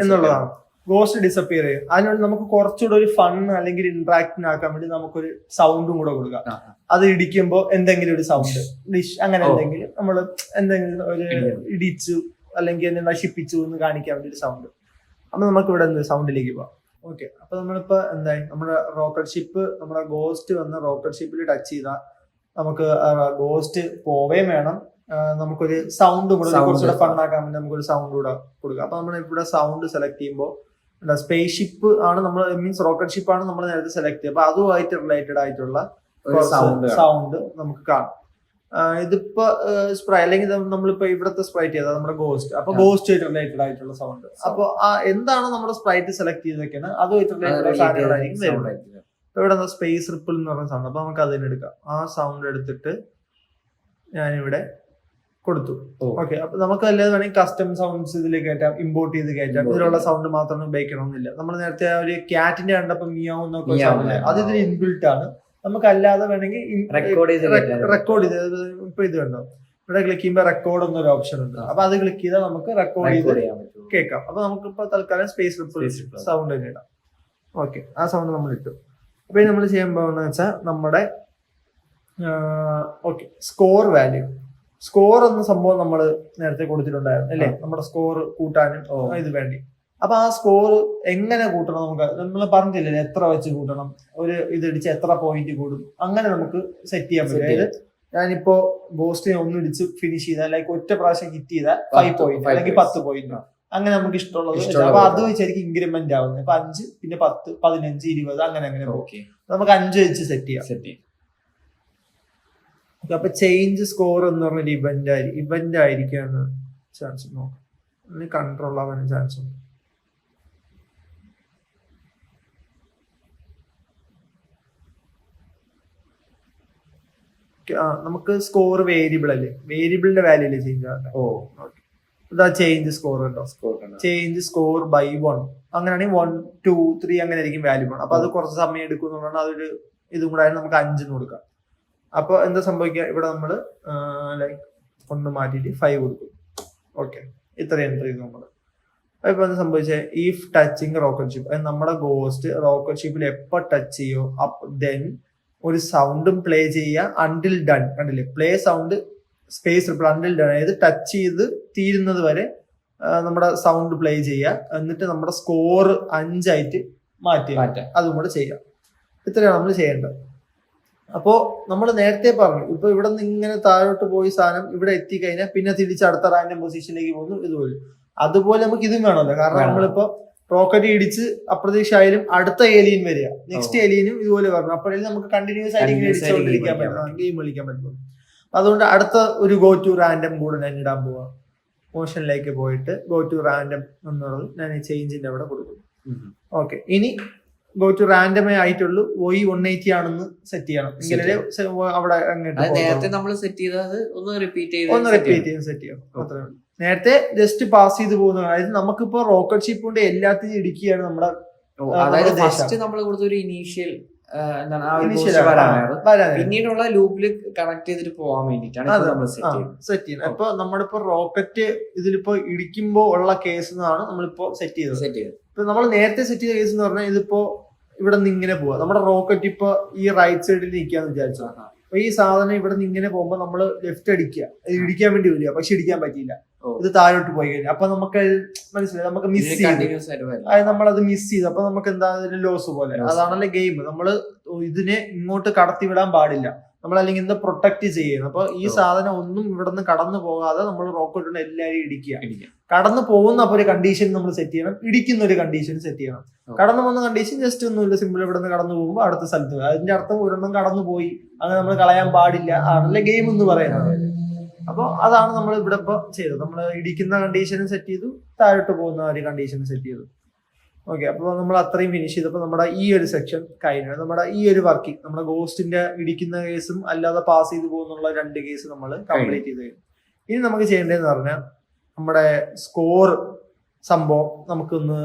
എന്നുള്ളതാണ്. ഗോസ്റ്റ് ഡിസപ്പിയർ ചെയ്യും. അതിനുവേണ്ടി നമുക്ക് കുറച്ചുകൂടെ ഒരു ഫൺ അല്ലെങ്കിൽ ഇന്ററാക്ഷൻ ആക്കാൻ വേണ്ടി നമുക്കൊരു സൗണ്ടും കൂടെ കൊടുക്കാം. അത് ഇടിക്കുമ്പോൾ എന്തെങ്കിലും ഒരു സൗണ്ട്, ഡിഷ് അങ്ങനെ എന്തെങ്കിലും നമ്മൾ എന്തെങ്കിലും ഒരു ഇടിച്ചു അല്ലെങ്കിൽ നശിപ്പിച്ചു എന്ന് കാണിക്കാൻ വേണ്ടി ഒരു സൗണ്ട്. അപ്പൊ നമുക്ക് ഇവിടെ സൗണ്ടിലേക്ക് പോവാം. ഓക്കെ, അപ്പൊ നമ്മളിപ്പോ എന്തായി, നമ്മുടെ റോക്കറ്റ് ഷിപ്പ്, നമ്മുടെ ഗോസ്റ്റ് വന്ന് റോക്കറ്റ് ഷിപ്പിൽ ടച്ച് ചെയ്താൽ നമുക്ക് ഗോസ്റ്റ് പോവേം വേണം, നമുക്കൊരു സൗണ്ട് കൂടെ കുറച്ചുകൂടെ ഫണ്ണാക്കാൻ വേണ്ടി നമുക്കൊരു സൗണ്ട് കൂടെ കൊടുക്കാം. അപ്പൊ നമ്മൾ ഇവിടെ സൗണ്ട് സെലക്ട് ചെയ്യുമ്പോൾ സ്പേസ് ഷിപ്പ് ആണ് നമ്മൾ, മീൻസ് റോക്കറ്റ് ഷിപ്പ് ആണ് നമ്മൾ നേരത്തെ സെലക്ട് ചെയ്യുക. അപ്പൊ അതുമായിട്ട് റിലേറ്റഡ് ആയിട്ടുള്ള സൗണ്ട് നമുക്ക് കാണാം. ഇതിപ്പോ അല്ലെങ്കിൽ നമ്മളിപ്പോ ഇവിടത്തെ സ്പ്രൈറ്റ് ചെയ്താൽ നമ്മുടെ ഗോസ്റ്റ്, അപ്പൊ ഗോസ്റ്റ് ആയിട്ട് റിലേറ്റഡ് ആയിട്ടുള്ള സൗണ്ട്. അപ്പൊ എന്താണ് നമ്മുടെ സ്പ്രൈറ്റ് സെലക്ട് ചെയ്തൊക്കെയാണ് അതുമായിട്ട് റിലേറ്റഡ് സാധനങ്ങളായിരിക്കും വരുന്നത്. ഇപ്പൊ ഇവിടെ സ്പേസ് റിപ്പിൾ എന്ന് പറഞ്ഞ സൗണ്ട്, അപ്പൊ നമുക്ക് അതിനെടുക്കാം. ആ സൗണ്ട് എടുത്തിട്ട് ഞാനിവിടെ കൊടുത്തു. ഓക്കെ, അപ്പൊ നമുക്ക് അല്ലാതെ വേണമെങ്കിൽ കസ്റ്റം സൗണ്ട്സ് ഇതിൽ കയറ്റാം, ഇമ്പോർട്ട് ചെയ്ത് കയറ്റാം. ഇതിലുള്ള സൗണ്ട് മാത്രം ഉപയോഗിക്കണമെന്നില്ല. നമ്മൾ നേരത്തെ ആ ഒരു ക്യാറ്റിന്റെ കണ്ടപ്പോ മിയാവും എന്നൊക്കെ സൗണ്ട്, അത് ഇതിൽ ഇൻബിൽട്ട് ആണ്. നമുക്ക് അല്ലാതെ വേണമെങ്കിൽ റെക്കോർഡ് ചെയ്ത്, ഇപ്പൊ ഇത് കണ്ടോ ഇവിടെ ക്ലിക്ക് ചെയ്യുമ്പോൾ റെക്കോർഡ് എന്നൊരു ഓപ്ഷൻ ഉണ്ട്. അപ്പൊ അത് ക്ലിക്ക് ചെയ്താൽ നമുക്ക് റെക്കോർഡ് ചെയ്ത് കേൾക്കാം. അപ്പൊ നമുക്കിപ്പോ തൽക്കാലം സ്പേസ് റിപ്പിൾ സൗണ്ട് തന്നെ ഇടാം. ഓക്കെ, ആ സൗണ്ട് നമ്മൾ ഇട്ടു. അപ്പൊ നമ്മൾ ചെയ്യാൻ പോകുന്നത് വെച്ചാൽ നമ്മുടെ ഓക്കെ സ്കോർ വാല്യൂ, സ്കോർ എന്ന സംഭവം നമ്മൾ നേരത്തെ കൊടുത്തിട്ടുണ്ടായിരുന്നു അല്ലേ, നമ്മുടെ സ്കോർ കൂട്ടാനും ഇത് വേണ്ടി. അപ്പൊ ആ സ്കോർ എങ്ങനെ കൂട്ടണം നമുക്ക് നമ്മൾ പറഞ്ഞില്ലേ, എത്ര വെച്ച് കൂട്ടണം, ഒരു ഇതിടിച്ച് എത്ര പോയിന്റ് കൂടും, അങ്ങനെ നമുക്ക് സെറ്റ് ചെയ്യാൻ പറ്റും. അതായത് ഞാനിപ്പോ ഗോസ്റ്റിനെ ഒന്നിടിച്ച് ഫിനിഷ് ചെയ്താൽ ലൈക്ക് ഒറ്റ പ്രാവശ്യം ഹിറ്റ് ചെയ്താൽ 5 പോയിന്റ് അല്ലെങ്കിൽ 10 പോയിന്റ്, അങ്ങനെ നമുക്ക് ഇഷ്ടമുള്ളത്. അപ്പൊ അത് വെച്ചായിരിക്കും ഇൻക്രിമെന്റ് ആവുന്നത്. ഇപ്പൊ 5 പിന്നെ 10 15 20 അങ്ങനെ അങ്ങനെ നമുക്ക് 5 വെച്ച് സെറ്റ് ചെയ്യാം. അപ്പൊ ചേഞ്ച് സ്കോർ എന്ന് പറഞ്ഞൊരു ഇവന്റ് ആയിരിക്കാൻ ചാൻസ് നോക്കാം, കൺട്രോൾ ആവാൻ ചാൻസ് ഉണ്ട്. നമുക്ക് സ്കോർ വേരിയബിൾ അല്ലേ, വേരിയബിളിന്റെ വാല്യൂ അല്ലേ ചേഞ്ച് ആകട്ടെ. ഇതാ ചേഞ്ച് സ്കോർ ഉണ്ടോ, ചേഞ്ച് സ്കോർ ബൈ 1 അങ്ങനെയാണെങ്കിൽ 1 2 3 അങ്ങനെ ആയിരിക്കും വാല്യൂ. അപ്പൊ അത് കുറച്ച് സമയം എടുക്കും എന്നുള്ളതാണ്. അതൊരു ഇതും കൂടെ നമുക്ക് 5 കൊടുക്കാം. അപ്പൊ എന്താ സംഭവിക്കുക, ഇവിടെ നമ്മൾ ലൈക്ക് 1 മാറ്റിയിട്ട് 5 കൊടുക്കും. ഓക്കെ, ഇത്ര എൻ്റർ ചെയ്തു നമ്മൾ. ഇപ്പൊ എന്താ സംഭവിച്ചത്, ഇഫ് ടച്ചിങ് റോക്കറ്റ് ഷിപ്പ്, നമ്മുടെ ഗോസ്റ്റ് റോക്കറ്റ് ഷിപ്പിൽ എപ്പോ ടച്ച് ചെയ്യോ ദെൻ ഒരു സൗണ്ടും പ്ലേ ചെയ്യുക അണ്ടിൽ ഡൺ. കണ്ടില്ലേ, play sound space until done, അതായത് ടച്ച് ചെയ്ത് തീരുന്നത് വരെ നമ്മുടെ സൗണ്ട് പ്ലേ ചെയ്യുക. എന്നിട്ട് നമ്മുടെ സ്കോർ 5 ആയിട്ട് മാറ്റുക. അതും കൂടെ ചെയ്യാം. ഇത്രയാണ് നമ്മൾ ചെയ്യേണ്ടത്. അപ്പോ നമ്മൾ നേരത്തെ പറഞ്ഞു, ഇപ്പൊ ഇവിടെ നിന്ന് ഇങ്ങനെ താഴോട്ട് പോയി സാധനം ഇവിടെ എത്തിക്കഴിഞ്ഞാൽ പിന്നെ തിരിച്ച് അടുത്ത റാൻഡം പൊസിഷനിലേക്ക് പോകുന്നു. ഇതുപോലെ അതുപോലെ നമുക്ക് ഇതും വേണമല്ലോ. കാരണം നമ്മളിപ്പോ റോക്കറ്റ് ഇടിച്ച് അപ്രതീക്ഷയായാലും അടുത്ത ഏലിയൻ വരിക, നെക്സ്റ്റ് ഏലിയനും ഇതുപോലെ പറഞ്ഞു. അപ്പോഴേ നമുക്ക് കണ്ടിന്യൂസ് ആയിട്ട് ഇങ്ങനെ ഇടിച്ചുകൊണ്ടിരിക്കാൻ പറ്റും, ഗെയിം കളിക്കാൻ പറ്റും. അതുകൊണ്ട് അടുത്ത ഒരു ഗോ ടു റാൻഡം കൂടെ ഞാൻ ഇടാൻ പോവാ. മോഷനിലേക്ക് പോയിട്ട് ഗോ ടു റാൻഡം എന്നുള്ളത് ഞാൻ ഈ ചേഞ്ചിന്റെ അവിടെ കൊടുക്കും. ഓക്കെ, ഇനി ഗോ ടു റാൻഡമേ ആയിട്ടുള്ളൂ. OE 180 ആണെന്ന് സെറ്റ് ചെയ്യണം. ഇങ്ങനെ അവിടെ നേരത്തെ നമ്മൾ സെറ്റ് ചെയ്തത് ഒന്ന് റിപ്പീറ്റ് ചെയ്ത് സെറ്റ് ചെയ്യണം. അത്രേ ഉള്ളൂ. നേരത്തെ ജസ്റ്റ് പാസ് ചെയ്ത് പോകുന്ന, അതായത് നമുക്കിപ്പോ റോക്കറ്റ് ഷിപ്പ് കൊണ്ട് എല്ലാത്തിനും ഇടിക്കുകയാണ് നമ്മുടെ. ഫസ്റ്റ് നമ്മൾ കൊടുത്ത ഒരു ഇനീഷ്യൽ പിന്നീടുള്ള ലൂപ്പിൽ കണക്ട് ചെയ്തിട്ട് പോകാൻ വേണ്ടിട്ടാണ് സെറ്റ് ചെയ്യുന്നത്. അപ്പൊ നമ്മളിപ്പോ റോക്കറ്റ് ഇതിലിപ്പോ ഇടിക്കുമ്പോ ഉള്ള കേസ് എന്നാണ് നമ്മളിപ്പോ സെറ്റ് ചെയ്തത്. ഇപ്പൊ നമ്മൾ നേരത്തെ സെറ്റ് ചെയ്ത കേസ് എന്ന് പറഞ്ഞാൽ ഇതിപ്പോ ഇവിടെ നിന്ന് ഇങ്ങനെ പോവാ. നമ്മുടെ റോക്കറ്റ് ഇപ്പൊ ഈ റൈറ്റ് സൈഡിൽ നിൽക്കാന്ന് വിചാരിച്ചു. അപ്പൊ ഈ സാധനം ഇവിടെ നിന്ന് ഇങ്ങനെ പോകുമ്പോ നമ്മള് ലെഫ്റ്റ് അടിക്കുക, ഇടിക്കാൻ വേണ്ടി വരിക, പക്ഷെ ഇടിക്കാൻ പറ്റിയില്ല. ഇത് താഴോട്ട് പോയി കഴിഞ്ഞാൽ അപ്പൊ നമുക്ക് മനസ്സിലായി, നമുക്ക് മിസ് ചെയ്തു, നമ്മളത് മിസ് ചെയ്തു. അപ്പൊ നമുക്ക് എന്താ ലോസ് പോലെ. അതാണല്ലോ ഗെയിം. നമ്മള് ഇതിനെ ഇങ്ങോട്ട് കടത്തി വിടാൻ പാടില്ല. നമ്മൾ അല്ലെങ്കിൽ എന്താ പ്രൊട്ടക്ട് ചെയ്യണം. അപ്പൊ ഈ സാധനം ഒന്നും ഇവിടെ നിന്ന് കടന്നു പോകാതെ നമ്മൾ റോക്കറ്റ് എല്ലാവരും ഇടിക്കുക. കടന്നു പോകുന്ന അപ്പൊ ഒരു കണ്ടീഷൻ നമ്മൾ സെറ്റ് ചെയ്യണം, ഇടിക്കുന്ന ഒരു കണ്ടീഷൻ സെറ്റ് ചെയ്യണം. കടന്നു പോകുന്ന കണ്ടീഷൻ ജസ്റ്റ് ഒന്നുമില്ല, സിമ്പിൾ ഇവിടെ നിന്ന് കടന്നു പോകുമ്പോൾ അടുത്ത സ്ഥലത്ത്. അതിന്റെ അർത്ഥം ഒരെണ്ണം കടന്നു പോയി, അങ്ങനെ നമ്മൾ കളയാൻ പാടില്ല. ആണല്ലേ ഗെയിം എന്ന് പറയുന്നത്. അപ്പൊ അതാണ് നമ്മൾ ഇവിടെ ഇപ്പൊ ചെയ്തത്. നമ്മൾ ഇടിക്കുന്ന കണ്ടീഷനും സെറ്റ് ചെയ്തു, താഴോട്ട് പോകുന്ന ഒരു കണ്ടീഷനും സെറ്റ് ചെയ്തു. ഓക്കെ, അപ്പൊ നമ്മൾ അത്രയും ഫിനിഷ് ചെയ്തപ്പോ നമ്മുടെ ഈ ഒരു സെക്ഷൻ കഴിഞ്ഞു. നമ്മുടെ ഈ ഒരു വർക്കിംഗ്, നമ്മുടെ ഗോസ്റ്റിന്റെ ഇടിക്കുന്ന കേസും അല്ലാതെ പാസ് ചെയ്ത് പോകുന്നുള്ള 2 കേസ് നമ്മൾ കംപ്ലീറ്റ് ചെയ്ത് കഴിഞ്ഞു. ഇനി നമുക്ക് ചെയ്യേണ്ടതെന്ന് പറഞ്ഞാൽ നമ്മുടെ സ്കോർ സംഭവം നമുക്കൊന്ന്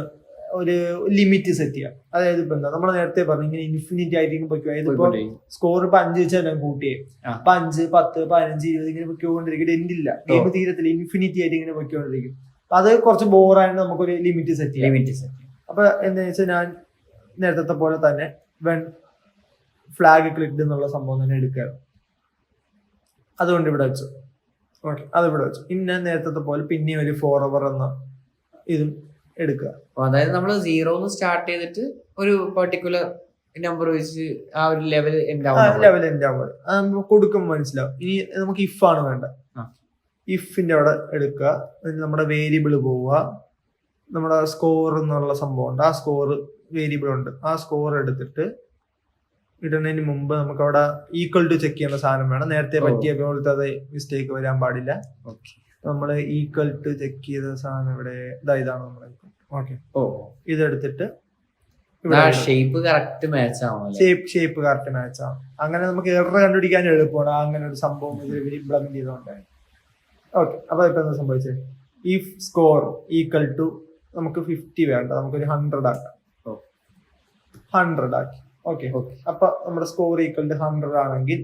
ഒരു ലിമിറ്റ് സെറ്റ് ചെയ്യാം. അതായത് ഇപ്പൊ എന്താ നമ്മൾ നേരത്തെ പറഞ്ഞു, ഇങ്ങനെ ഇൻഫിനിറ്റി ആയിട്ട് പൊയ്ക്കും. അതായത് ഇപ്പൊ സ്കോർ ഇപ്പൊ 5 വെച്ചാൽ ഞാൻ കൂട്ടിയേ, 5, 10, 15, 20 ഇങ്ങനെ പൊയ്ക്കൊണ്ടിരിക്കും. എൻഡില്ല, ഗെയിം തീരത്തില്ല, ഇൻഫിനിറ്റി ആയിട്ട് ഇങ്ങനെ പൊയ്ക്കൊണ്ടിരിക്കും. അപ്പൊ അത് കുറച്ച് ബോറായിട്ട് നമുക്കൊരു ലിമിറ്റ് സെറ്റ് ചെയ്യാം. അപ്പൊ എന്താ വെച്ചാൽ ഞാൻ നേരത്തെ പോലെ തന്നെ വെൻ ഫ്ലാഗ് ക്ലിക്ഡ് എന്നുള്ള സംഭവം തന്നെ എടുക്കുക. അതുകൊണ്ട് ഇവിടെ വെച്ചു. ഓക്കെ, അത് ഇവിടെ വെച്ചു. ഇനി ഞാൻ നേരത്തെ പോലെ പിന്നെ ഒരു 4 hour എന്ന ഇതും എടുക്കുക. അതായത് നമ്മൾ 0 സ്റ്റാർട്ട് ചെയ്തിട്ട് ഒരു പെർട്ടിക്കുലർ നമ്പർ വെച്ച് ആ ഒരു ലെവൽ എൻഡ് ആവുമ്പോൾ കൊടുക്കുമ്പോൾ മനസ്സിലാവും. ഇനി നമുക്ക് ഇഫ് ആണ് വേണ്ട. ഇഫിന്റെ അവിടെ എടുക്കുക. നമ്മുടെ വേരിയബിൾ പോവുക. നമ്മുടെ സ്കോർ എന്നുള്ള സംഭവം ഉണ്ട്, ആ സ്കോർ വേരിയബിൾ ഉണ്ട്. ആ സ്കോർ എടുത്തിട്ട് ഇടുന്നതിന് മുമ്പ് നമുക്ക് അവിടെ ഈക്വൽ ടു ചെക്ക് ചെയ്യുന്ന സാധനം വേണം. നേരത്തെ പറ്റിയ പോലത്തെ അത് മിസ്റ്റേക്ക് വരാൻ പാടില്ല. നമ്മൾ ഈക്വൽ ടു ചെക്ക് ചെയ്ത സാധനം ഇവിടെ ഇതാണ് നമ്മുടെ. ഓക്കെ, ഇതെടുത്തിട്ട് ഷേപ്പ് കറക്റ്റ് മാച്ച് ആവും. അങ്ങനെ നമുക്ക് എറർ കണ്ടുപിടിക്കാൻ എളുപ്പമാണ്. അങ്ങനെ ഒരു സംഭവം ഇംപ്ലിമെന്റ് ചെയ്തോണ്ട്. ഓക്കെ, അപ്പൊ ഇപ്പൊ എന്താ സംഭവിച്ചത്, ഇഫ് സ്കോർ ഈക്വൽ ടു നമുക്ക് 50 വേണ്ട, നമുക്കൊരു 100 ആക്കാം. 100 ആക്കി. ഓക്കെ, അപ്പൊ നമ്മുടെ സ്കോർ ഈക്വൽ ടു 100 ആണെങ്കിൽ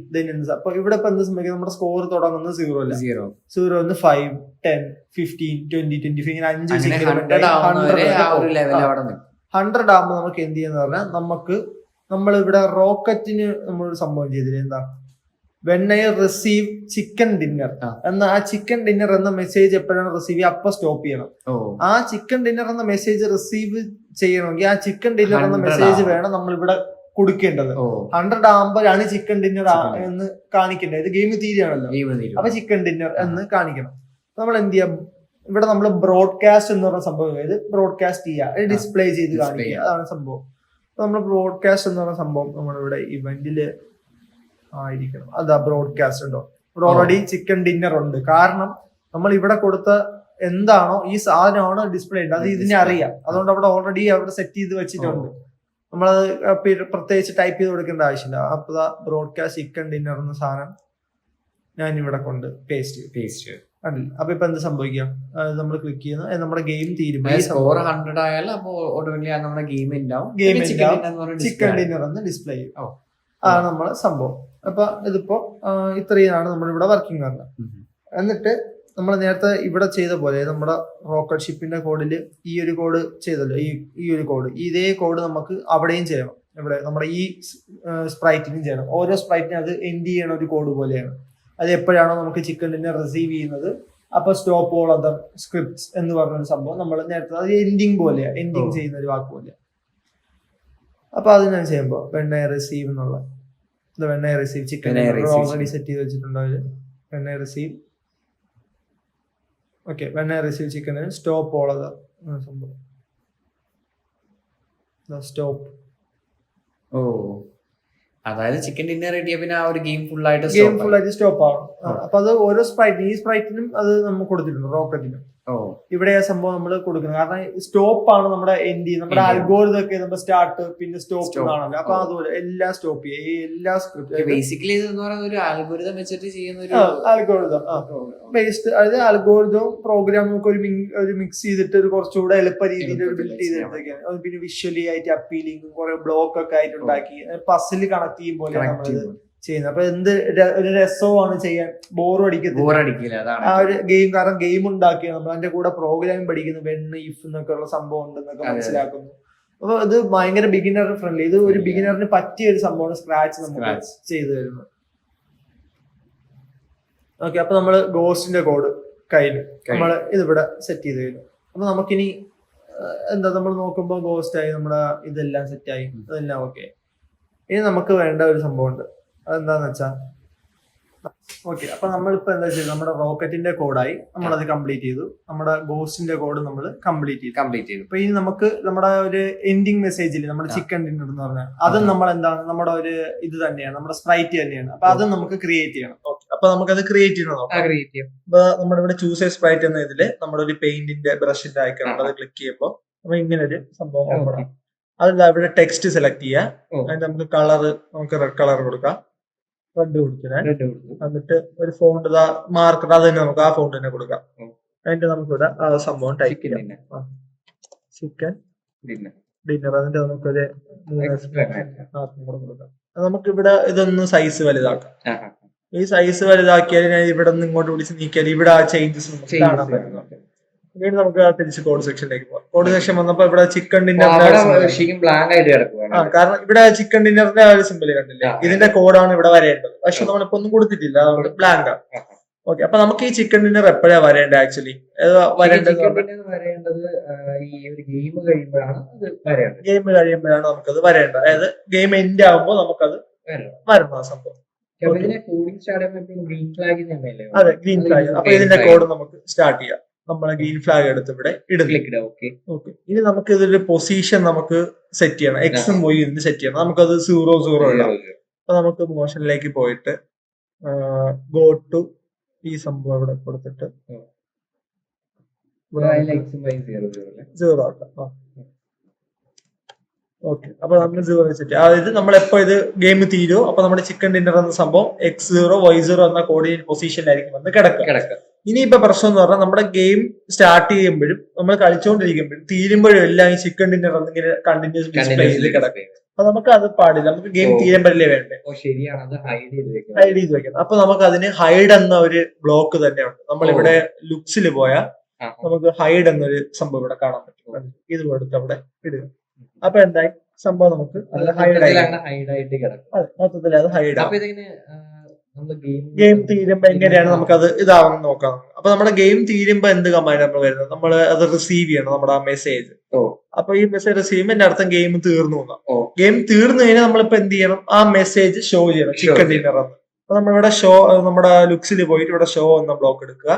അപ്പൊ ഇവിടെ ഇപ്പൊ എന്താ സംഭവിക്കുന്നത്, നമ്മുടെ സ്കോർ തുടങ്ങുന്നത് 0 അല്ല. 0 5, 10, 15, 20, 25 ഇങ്ങനെ 5 100 ആകുമ്പോൾ നമുക്ക് എന്ത് ചെയ്യാന്ന് പറഞ്ഞാൽ, നമ്മൾ ഇവിടെ റോക്കറ്റിന് നമ്മളൊരു സംഭവം ചെയ്തില്ല. എന്താ, when I receive chicken dinner എന്ന ആ ചിക്കൻ ഡിന്നർ എന്ന മെസ്സേജ് എപ്പോഴാണ് റിസീവ് ചെയ്യുക, അപ്പൊ സ്റ്റോപ്പ് ചെയ്യണം. ആ ചിക്കൻ ഡിന്നർ എന്ന മെസ്സേജ് റിസീവ് ചെയ്യണമെങ്കിൽ ആ ചിക്കൻ ഡിന്നർ എന്ന മെസ്സേജ് വേണം നമ്മൾ ഇവിടെ കൊടുക്കേണ്ടത്. 100 ആകുമ്പോഴാണ് ചിക്കൻ ഡിന്നർ എന്ന് കാണിക്കേണ്ടത്. ഇത് ഗെയിം തീരുകയാണല്ലോ, അപ്പൊ ചിക്കൻ ഡിന്നർ എന്ന് കാണിക്കണം. നമ്മൾ എന്ത് ചെയ്യാം, ഇവിടെ നമ്മൾ ബ്രോഡ്കാസ്റ്റ് എന്ന് പറഞ്ഞ സംഭവം, അതായത് ബ്രോഡ്കാസ്റ്റ് ചെയ്യുക, ഡിസ്പ്ലേ ചെയ്ത് കാണിക്കുക, അതാണ് സംഭവം. നമ്മൾ ബ്രോഡ്കാസ്റ്റ് എന്ന് പറഞ്ഞ സംഭവം നമ്മളിവിടെ ഇവന്റില് ആയിരിക്കണം. അതാ ബ്രോഡ്കാസ്റ്റ് ഉണ്ടോ, ഇവിടെ ഓൾറെഡി ചിക്കൻ ഡിന്നർ ഉണ്ട്. കാരണം നമ്മൾ ഇവിടെ കൊടുത്ത എന്താണോ ഈ സാധനമാണോ ഡിസ്പ്ലേ ഉണ്ട്, അത് ഇതിനെ അറിയാം. അതുകൊണ്ട് അവിടെ ഓൾറെഡി അവിടെ സെറ്റ് ചെയ്ത് വെച്ചിട്ടുണ്ട്. നമ്മളത് പ്രത്യേകിച്ച് ടൈപ്പ് ചെയ്ത് കൊടുക്കേണ്ട ആവശ്യമില്ല. അപ്പൊ ബ്രോഡ്കാസ്റ്റ് ചിക്കൻ ഡിന്നർ എന്ന സാധനം ഞാൻ ഇവിടെ കൊണ്ട് പേസ്റ്റ് ചെയ്യും. അപ്പൊ ഇപ്പൊ എന്ത് സംഭവിക്കാം, നമ്മൾ ക്ലിക്ക് ചെയ്യുന്ന നമ്മുടെ ഗെയിം തീരുമാനം സ്കോർ 100 ആയാലും അപ്പൊ ഓട്ടോമാറ്റിക്കലി നമ്മുടെ ഗെയിം ഉണ്ടാവും. ചിക്കൻ ഡിന്നർ എന്ന് ഡിസ്പ്ലേ ചെയ്യും. അതാണ് നമ്മളെ സംഭവം. അപ്പൊ ഇതിപ്പോ ഇത്രയാണ് നമ്മളിവിടെ വർക്കിംഗ് പറഞ്ഞത്. എന്നിട്ട് നമ്മൾ നേരത്തെ ഇവിടെ ചെയ്ത പോലെ നമ്മുടെ റോക്കറ്റ് ഷിപ്പിന്റെ കോഡിൽ ഈ ഒരു കോഡ് ചെയ്തല്ലോ, ഈ ഒരു കോഡ്, ഇതേ കോഡ് നമുക്ക് അവിടെയും ചെയ്യണം. ഇവിടെ നമ്മുടെ ഈ സ്പ്രൈറ്റിനും ചെയ്യണം. ഓരോ സ്പ്രൈറ്റിനും അത് എൻഡ് ചെയ്യണ ഒരു കോഡ് പോലെയാണ്. അത് എപ്പോഴാണോ നമുക്ക് ചിക്കൻ ഡിന്നർ റിസീവ് ചെയ്യുന്നത് അപ്പൊ സ്റ്റോപ്പ് ഓൾ അതർ സ്ക്രിപ്റ്റ്സ് എന്ന് പറഞ്ഞൊരു സംഭവം നമ്മൾ നേരത്തെ അത് എൻഡിങ് പോലെയാണ്, എൻഡിങ് ചെയ്യുന്ന ഒരു വാക്ക് പോലെയാണ്. അപ്പൊ അത് ഞാൻ ചെയ്യുമ്പോൾ വെൻ ഐ റിസീവ് എന്നുള്ള when I receive chicken already set ചെയ്ത് വെച്ചിട്ടുണ്ട് അവര്. When I receive okay, when I receive chicken stop all other സംഭവം സ്റ്റോപ്പ്. ഓ, അതായത് ചിക്കൻ ഡിന്നർ കിട്ടിയ പിന്നെ ആ ഒരു ഗെയിം ഫുൾ ആയിട്ട് സ്റ്റോപ്പ് ആവണം. അപ്പൊ അത് ഓരോ സ്പ്രൈറ്റിനും, ഈ സ്പ്രൈറ്റിനും അത് നമ്മൾ കൊടുത്തിട്ടുണ്ട് റോക്കറ്റിനും. ഇവിടെ ആ സംഭവം നമ്മൾ കൊടുക്കുന്നത് കാരണം സ്റ്റോപ്പ് ആണ് നമ്മുടെ എൻഡ്, നമ്മുടെ അൽഗോരിതം ഒക്കെ നമ്മുടെ സ്റ്റാർട്ട് പിന്നെ സ്റ്റോപ്പ് എന്നാണല്ലോ. അപ്പൊ അതുപോലെ എല്ലാം സ്റ്റോപ്പ് ചെയ്യുക, എല്ലാ സ്ക്രിപ്റ്റ് ബേസിക്കലി ഒരു അൽഗോരിതം വെച്ചിട്ട് ചെയ്യുന്ന ഒരു അൽഗോരിതം ബേസ്ഡ്, അതായത് അൽഗോരിതവും പ്രോഗ്രാമും ഒക്കെ ഒരു മിക്സ് ചെയ്തിട്ട് ഒരു കുറച്ചുകൂടെ എളുപ്പ രീതിയിൽ ബിൽഡ് ചെയ്തെടുത്തൊക്കെയാണ്. അത് പിന്നെ വിഷ്വലി ആയിട്ട് അപ്പീലിംഗും കുറെ ബ്ലോക്ക് ഒക്കെ ആയിട്ട് ഉണ്ടാക്കി പസിൽ കണക്ട് ചെയ്യും പോലെ നമ്മളത് ചെയ്യുന്നത്. അപ്പൊ എന്ത് ഒരു രസമാണ് ചെയ്യാൻ, ബോറും അടിക്കത്തില്ല ആ ഒരു ഗെയിം. കാരണം ഗെയിം ഉണ്ടാക്കിയ നമ്മൾ അതിന്റെ കൂടെ പ്രോഗ്രാമിംഗ് പഠിക്കുന്നു, വെൻ ഇഫ് എന്നൊക്കെ ഉള്ള സംഭവം ഉണ്ടെന്നൊക്കെ മനസ്സിലാക്കുന്നു. അപ്പൊ ഇത് ഭയങ്കര ബിഗിനർ ഫ്രണ്ട്ലി, ഇത് ഒരു ബിഗിനറിന് പറ്റിയ ഒരു സംഭവമാണ് സ്ക്രാച്ച് നമുക്ക് ചെയ്തു തരുന്നത്. ഓക്കെ, അപ്പൊ നമ്മള് ഗോസ്റ്റിന്റെ കോഡ് കയ്യിൽ നമ്മള് ഇതിവിടെ സെറ്റ് ചെയ്ത് കഴിഞ്ഞു. അപ്പൊ നമുക്കിനി എന്താ നമ്മൾ നോക്കുമ്പോ ഗോസ്റ്റ് ആയി, നമ്മുടെ ഇതെല്ലാം സെറ്റായി, അതെല്ലാം ഓക്കെ. ഇനി നമുക്ക് വേണ്ട ഒരു സംഭവം ഉണ്ട്, അതെന്താന്ന് വെച്ചാ ഓക്കെ. അപ്പൊ നമ്മളിപ്പോ എന്താ ചെയ്തത്, നമ്മുടെ റോക്കറ്റിന്റെ കോഡായി നമ്മളത് കംപ്ലീറ്റ് ചെയ്തു, നമ്മുടെ ഗോസ്റ്റിന്റെ കോഡ് നമ്മൾ കംപ്ലീറ്റ് ചെയ്തു. അപ്പൊ ഇനി നമുക്ക് നമ്മുടെ ഒരു എൻഡിങ് മെസ്സേജിൽ നമ്മുടെ ചിക്കൻ ഡിന്നർ എന്ന് പറഞ്ഞാൽ അതും നമ്മൾ എന്താണ്, നമ്മുടെ ഒരു ഇത് തന്നെയാണ്, നമ്മുടെ സ്പ്രൈറ്റ് തന്നെയാണ്. അപ്പൊ അതും നമുക്ക് ക്രിയേറ്റ് ചെയ്യണം. ഓക്കെ, അപ്പൊ നമുക്കത് ക്രിയേറ്റ് ചെയ്യണം. അപ്പൊ നമ്മുടെ ഇവിടെ ചൂസ് എ സ്പ്രൈറ്റ് എന്ന ഇതില് നമ്മുടെ ഒരു പെയിന്റിന്റെ ബ്രഷിന്റെ ഐക്കൺ അത് ക്ലിക്ക് ചെയ്യുമ്പോൾ നമ്മൾ ഇങ്ങനെ ഒരു സംഭവം അതല്ല, ഇവിടെ ടെക്സ്റ്റ് സെലക്ട് ചെയ്യാം. അതിന് നമുക്ക് കളർ, നമുക്ക് റെഡ് കളർ കൊടുക്കാം, റെഡ് കൊടുക്കാൻ. എന്നിട്ട് ഒരു ഫോണ്ട് മാർക്കർ അത് തന്നെ നമുക്ക് ആ ഫോണ്ട് തന്നെ കൊടുക്കാം. അതിന്റെ നമുക്കിവിടെ ആ സംഭവം ടൈപ്പ് ചെയ്യാം, ചിക്കൻ ഡിന്നർ. അതിന്റെ നമുക്കൊരു കൊടുക്കാം. നമുക്ക് ഇവിടെ ഇതൊന്ന് സൈസ് വലുതാക്കാം. ഈ സൈസ് വലുതാക്കിയാൽ ഞാൻ ഇവിടെ നിന്ന് ഇങ്ങോട്ട് വിളിച്ച് നീക്കിയാൽ ഇവിടെ ആ ചേഞ്ചസ് നമുക്ക് കാണാൻ പറ്റുന്നുണ്ട്. പിന്നീട് നമുക്ക് തിരിച്ച് കോഡ് സെക്ഷനിലേക്ക് പോകാം. കോഡ് സെക്ഷൻ വന്നപ്പോ ഇവിടെ ചിക്കൻ ഡിന്നർ കാരണം ഇവിടെ ചിക്കൻ ഡിന്നറിന്റെ ഒരു സിമ്പിൾ കണ്ടില്ലേ, ഇതിന്റെ കോഡാണ് ഇവിടെ വരേണ്ടത്. പക്ഷെ നമ്മളിപ്പോ ഒന്നും കൊടുത്തിട്ടില്ല, അതുകൊണ്ട് ബ്ലാങ്ക് ആണ്. ഓക്കെ, അപ്പൊ നമുക്ക് ഈ ചിക്കൻ ഡിന്നർ എപ്പോഴാ വരേണ്ടത്? ആക്ച്വലി വരേണ്ടത് ഈ ഒരു ഗെയിം കഴിയുമ്പോഴാണ് നമുക്കത് വരേണ്ടത്. അതായത് ഗെയിം എൻഡ് ആകുമ്പോൾ നമുക്കത് വരണം ആ സംഭവം. അതെ, ഗ്രീൻ ഫ്ലാഗ്. അപ്പൊ ഇതിന്റെ കോഡ് നമുക്ക് സ്റ്റാർട്ട് ചെയ്യാം. നമ്മളെ ഗ്രീൻ ഫ്ലാഗ് എടുത്ത് ഇവിടെ ഇടുന്നു. ഓക്കെ, ഇനി നമുക്ക് ഇതിന്റെ പൊസിഷൻ നമുക്ക് സെറ്റ് ചെയ്യണം, എക്സും വൈ ഇതിന് സെറ്റ് ചെയ്യണം. നമുക്കത് 0 ഇടാം. അപ്പൊ നമുക്ക് മോഷനിലേക്ക് പോയിട്ട് ഗോ ടു ഈ സംഭവം ഇവിടെ കൊടുത്തിട്ട് 0 ആക്കാം. ഓക്കെ, അപ്പൊ നമ്മൾ 0 വെച്ചിട്ട്, അതായത് നമ്മളെപ്പോ ഇത് ഗെയിം തീരുമോ അപ്പൊ നമ്മുടെ ചിക്കൻ ഡിന്നർ എന്ന സംഭവം X0 Y0 എന്ന കോർഡിനേറ്റ് പൊസിഷനിലായിരിക്കും വന്ന് കിടക്കുക. ഇനിയിപ്പോ പ്രശ്നം എന്ന് പറഞ്ഞാൽ നമ്മുടെ ഗെയിം സ്റ്റാർട്ട് ചെയ്യുമ്പോഴും നമ്മൾ കളിച്ചുകൊണ്ടിരിക്കുമ്പോഴും തീരുമ്പോഴും എല്ലാം ഈ ചിക്കൻ ഡിന്നർ എന്നിങ്ങനെ കണ്ടിന്യൂസ് ഡിസ്പ്ലേ ചെയ്ത് കിടക്കും. അപ്പൊ നമുക്ക് അത് പാടില്ല, നമുക്ക് ഗെയിം തീരുമ്പോഴല്ലേ വേണ്ടേ ഹൈഡ് ചെയ്ത് വെക്കണം. അപ്പൊ നമുക്ക് അതിന് ഹൈഡ് എന്ന ഒരു ബ്ലോക്ക് തന്നെ ഉണ്ട്. നമ്മളിവിടെ ലുക്സിൽ പോയാൽ നമുക്ക് ഹൈഡ് എന്നൊരു സംഭവം ഇവിടെ കാണാൻ പറ്റും. ഇത് കൊടുത്ത് അവിടെ ഇടുക. അപ്പൊ എന്തായി സംഭവം നമുക്ക് ഹൈഡായിട്ട് കിടക്കും. മൊത്തത്തിൽ അത് ഹൈഡ്. ഗെയിം തീരുമ്പോ എങ്ങനെയാണ് നമുക്കത് ഇതാവുന്നത് നോക്കാം. അപ്പൊ നമ്മുടെ ഗെയിം തീരുമ്പോ എന്ത് കമാൻഡ് നമ്മൾ വരുന്നത്, നമ്മൾ അത് റിസീവ് ചെയ്യണം നമ്മുടെ ആ മെസ്സേജ്. അപ്പൊ ഈ മെസ്സേജ് റിസീവ് ചെയ്യുമ്പോൾ എന്റെ അർത്ഥം ഗെയിം തീർന്നു. ഗെയിം തീർന്നു കഴിഞ്ഞാൽ നമ്മളിപ്പോ എന്ത് ചെയ്യണം, ആ മെസ്സേജ് ഷോ ചെയ്യണം, ചിക്കൻ ഡിന്നർ എന്ന്. അപ്പൊ നമ്മളിവിടെ ഷോ, നമ്മുടെ ലുക്സിൽ പോയിട്ട് ഇവിടെ ഷോ എന്ന ബ്ലോക്ക് എടുക്കുക,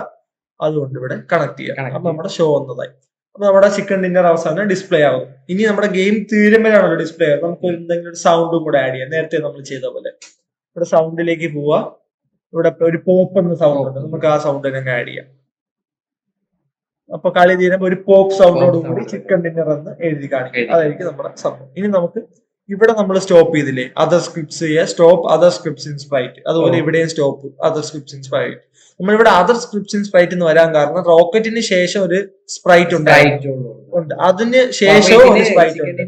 അതുകൊണ്ട് ഇവിടെ കണക്ട് ചെയ്യാം. അപ്പൊ നമ്മുടെ ഷോ വന്നതായി. അപ്പൊ നമ്മുടെ ചിക്കൻ ഡിന്നർ അവസാനം ഡിസ്പ്ലേ ആവും. ഇനി നമ്മുടെ ഗെയിം തീരുമ്പോഴാണല്ലോ ഡിസ്പ്ലേ ആവും. നമുക്ക് എന്തെങ്കിലും ഒരു സൗണ്ടും കൂടെ ആഡ് ചെയ്യാം, നേരത്തെ നമ്മൾ ചെയ്ത പോലെ. ഇവിടെ സൗണ്ടിലേക്ക് പോവാ, ഇവിടെ ഒരു പോപ്പ് എന്ന സൗണ്ട് ഉണ്ട്, നമുക്ക് ആ സൗണ്ട് തന്നെ ആഡ് ചെയ്യാം. അപ്പൊ കളി തീരുമ്പോ ഒരു പോപ്പ് സൗണ്ടോട് കൂടി ചിക്കൻ ഡിന്നർ എന്ന് എഴുതി കാണിക്കും. അതായിരിക്കും നമ്മുടെ സംഭവം. ഇനി നമുക്ക് ഇവിടെ നമ്മൾ സ്റ്റോപ്പ് ചെയ്തില്ലേ, അതർ സ്ക്രിപ്റ്റ്സ് ചെയ്യുക, stop other scripts in sprite. അതുപോലെ ഇവിടെയും stop other scripts in sprite. നമ്മളിവിടെ അതർ സ്ക്രിപ്റ്റ്സ് ഇൻ സ്പ്രൈറ്റ് എന്ന് വരാൻ കാരണം റോക്കറ്റിന് ശേഷം ഒരു സ്പ്രൈറ്റ് ഉണ്ട്, അതിന് ശേഷവും ഒരു സ്പ്രൈറ്റ് ഉണ്ട്.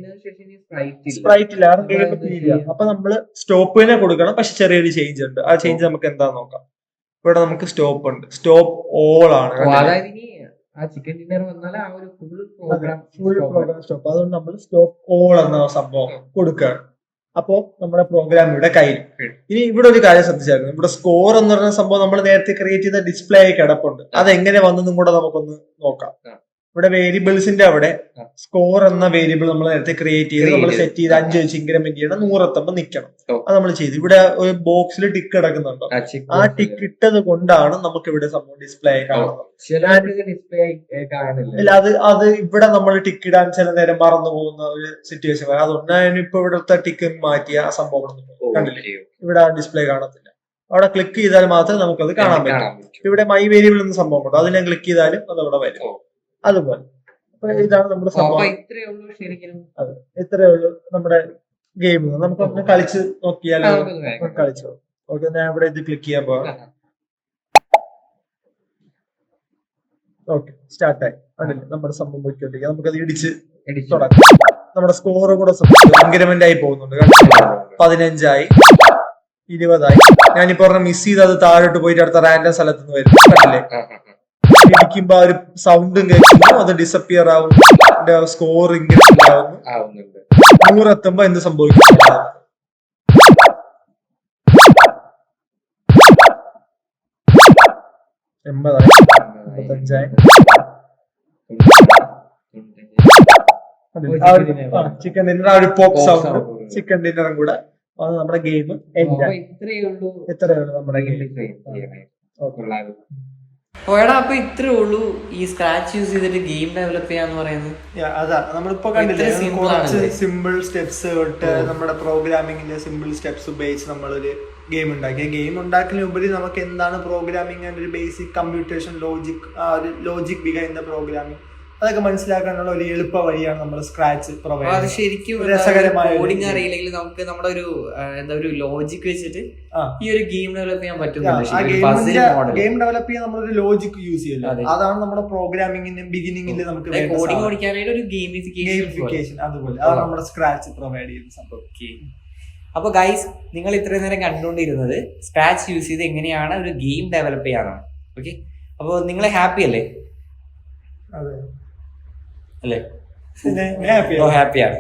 സ്പ്രൈറ്റ് ഇല്ല, കാരണം ഗെയിം തീരുക. അപ്പൊ നമ്മള് സ്റ്റോപ്പിനെ കൊടുക്കണം, പക്ഷെ ചെറിയൊരു ചേഞ്ച് ഉണ്ട്. ആ ചേഞ്ച് നമുക്ക് എന്താ നോക്കാം. ഇവിടെ നമുക്ക് സ്റ്റോപ്പ് ഉണ്ട്, സ്റ്റോപ്പ് ഓൾ ആണ്. Full program stop. അതുകൊണ്ട് നമ്മൾ സ്റ്റോപ്പ് ഓൾ എന്ന സംഭവം കൊടുക്കുകയാണ്. അപ്പോ നമ്മുടെ പ്രോഗ്രാം ഇവിടെ കഴിഞ്ഞു. ഇനി ഇവിടെ ഒരു കാര്യം ശ്രദ്ധിച്ചായിരുന്നു, ഇവിടെ സ്കോർ എന്ന് പറയുന്ന സംഭവം നമ്മൾ നേരത്തെ ക്രിയേറ്റ് ചെയ്ത ഡിസ്പ്ലേ ആയി കിടപ്പുണ്ട്. അതെങ്ങനെ വന്നെന്നും കൂടെ നമുക്കൊന്ന് നോക്കാം. ഇവിടെ വേരിയബിൾസിന്റെ അവിടെ സ്കോർ എന്ന വേരിയബിൾ നമ്മൾ നേരത്തെ ക്രിയേറ്റ് ചെയ്ത് നമ്മൾ സെറ്റ് ചെയ്ത് 5 വെച്ച് ഇൻക്രിമെന്റ് ചെയ്യണം, 100 എത്തുമ്പോൾ നിൽക്കണം. അത് നമ്മൾ ചെയ്തു. ഇവിടെ ഒരു ബോക്സിൽ ടിക്ക് കിടക്കുന്നുണ്ടോ, ആ ടിക്ക് ഇട്ടത് കൊണ്ടാണ് നമുക്ക് ഇവിടെ സംഭവം ഡിസ്പ്ലേ ആയി കാണുന്നത്. ഇല്ല, അത് ഇവിടെ നമ്മൾ ടിക്ക് ഇടാൻ ചില നേരം മറന്നു പോകുന്ന ഒരു സിറ്റുവേഷൻ വരാം. അതുകൊണ്ട് ഞാനിപ്പോ ഇവിടുത്തെ ടിക്ക് മാറ്റിയ ആ സംഭവം കണ്ടില്ലേ, ഇവിടെ ഡിസ്പ്ലേ കാണത്തില്ല. അവിടെ ക്ലിക്ക് ചെയ്താൽ മാത്രമേ നമുക്കത് കാണാൻ പറ്റും. ഇവിടെ മൈ വേരിയബിൾ എന്ന സംഭവം ഉണ്ട്, അതിനെ ക്ലിക്ക് ചെയ്താലും അത് അവിടെ വരും. അതുപോലെ ഇതാണ് നമ്മുടെ സംഭവം. അതെ, ഇത്രയേ ഉള്ളൂ നമ്മുടെ ഗെയിം. നമുക്കൊന്ന് കളിച്ച് നോക്കിയാലോ? കളിച്ചോ. ഓക്കെ, ഞാൻ ഇവിടെ ഇത് ക്ലിക്ക് ചെയ്യാൻ പോവാം. ഓക്കെ, സ്റ്റാർട്ടായി. അല്ലേ, നമ്മുടെ സംഭവം പോയിക്കൊണ്ടിരിക്കുക. നമുക്കത് ഇടിച്ച് തുടങ്ങാം. നമ്മുടെ സ്കോർ കൂടെ ഇൻക്രിമെന്റ് ആയി പോകുന്നുണ്ട്. 15 20. ഞാനിപ്പോ പറഞ്ഞ മിസ് ചെയ്ത് അത് താഴോട്ട് പോയിട്ട് അടുത്ത റാൻഡം സ്ഥലത്ത് നിന്ന് വരും. കണ്ടില്ലേ, ഇടിക്കുമ്പോ ആ ഒരു സൗണ്ടും കേൾക്കുന്നു, അത് ഡിസപ്പിയർ ആവും, സ്കോർ ഇൻക്രിമെന്റ് ആവുന്നുണ്ട്. 100 എത്തുമ്പോ എന്ത് സംഭവിക്കും? 80 85. ചിക്കൻ ഡിന്നർ, ആ ഒരു പോപ്പ് സൗണ്ട്, ചിക്കൻ ഡിന്നറും കൂടെ നമ്മുടെ ഗെയിം ഇത്രയേ ഉള്ളൂ നമ്മുടെ ഗെയിം. അപ്പൊ ഇത്രേ ഉള്ളൂ ഈ സ്ക്രാച്ച് യൂസ് ചെയ്തിട്ട് ഗെയിം ഡെവലപ്പ് ചെയ്യാന്ന് പറയുന്നത്. അതാ നമ്മളിപ്പോ കണ്ടില്ലേ, കുറച്ച് സിമ്പിൾ സ്റ്റെപ്സ് തൊട്ട് നമ്മുടെ പ്രോഗ്രാമിങ്ങിന്റെ സിമ്പിൾ സ്റ്റെപ്സ് ഉപയോഗിച്ച് നമ്മളൊരു ഗെയിം ഉണ്ടാക്കി. ഗെയിം ഉണ്ടാക്കുന്നതിനുപരി നമുക്ക് എന്താണ് പ്രോഗ്രാമിംഗ്, ഒരു basic computation logic behind the programming, അതൊക്കെ മനസ്സിലാക്കാനുള്ള ഒരു എളുപ്പ വഴിയാണ് നമ്മൾ സ്ക്രാച്ച് പ്രൊവൈഡ്. അത് ശരിക്കും രസകരമായ കോഡിംഗ് അറിയില്ലെങ്കിൽ നമുക്ക് നമ്മുടെ ഒരു ലോജിക് വെച്ചിട്ട് ഈ ഒരു ഗെയിം ഡെവലപ്പ് ചെയ്യാൻ പറ്റുന്നില്ല. ഗെയിം ഡെവലപ്പ് ചെയ്യാൻ നമ്മളൊരു ലോജിക് യൂസ് ചെയ്യില്ല. അതാണ് നമ്മുടെ പ്രോഗ്രാമിംഗിന്റെ ബിഗിനിങ്ങിൽ നമുക്ക് കോഡിംഗ് പഠിക്കാനായിട്ട് ഒരു ഗെയിമിഫിക്കേഷൻ, അതുപോലെ അതാണ് നമ്മുടെ സ്ക്രാച്ച് പ്രൊവൈഡ് ചെയ്യുന്ന സംഭവം. അപ്പൊ ഗൈസ്, നിങ്ങൾ ഇത്രയും നേരം കണ്ടുകൊണ്ടിരുന്നത് സ്ക്രാച്ച് യൂസ് ചെയ്ത് എങ്ങനെയാണ് ഒരു ഗെയിം ഡെവലപ്പ് ചെയ്യാനാണ്. ഓക്കെ, അപ്പൊ നിങ്ങൾ ഹാപ്പി അല്ലേ? അല്ലേ, ഹാപ്പിയാണ്.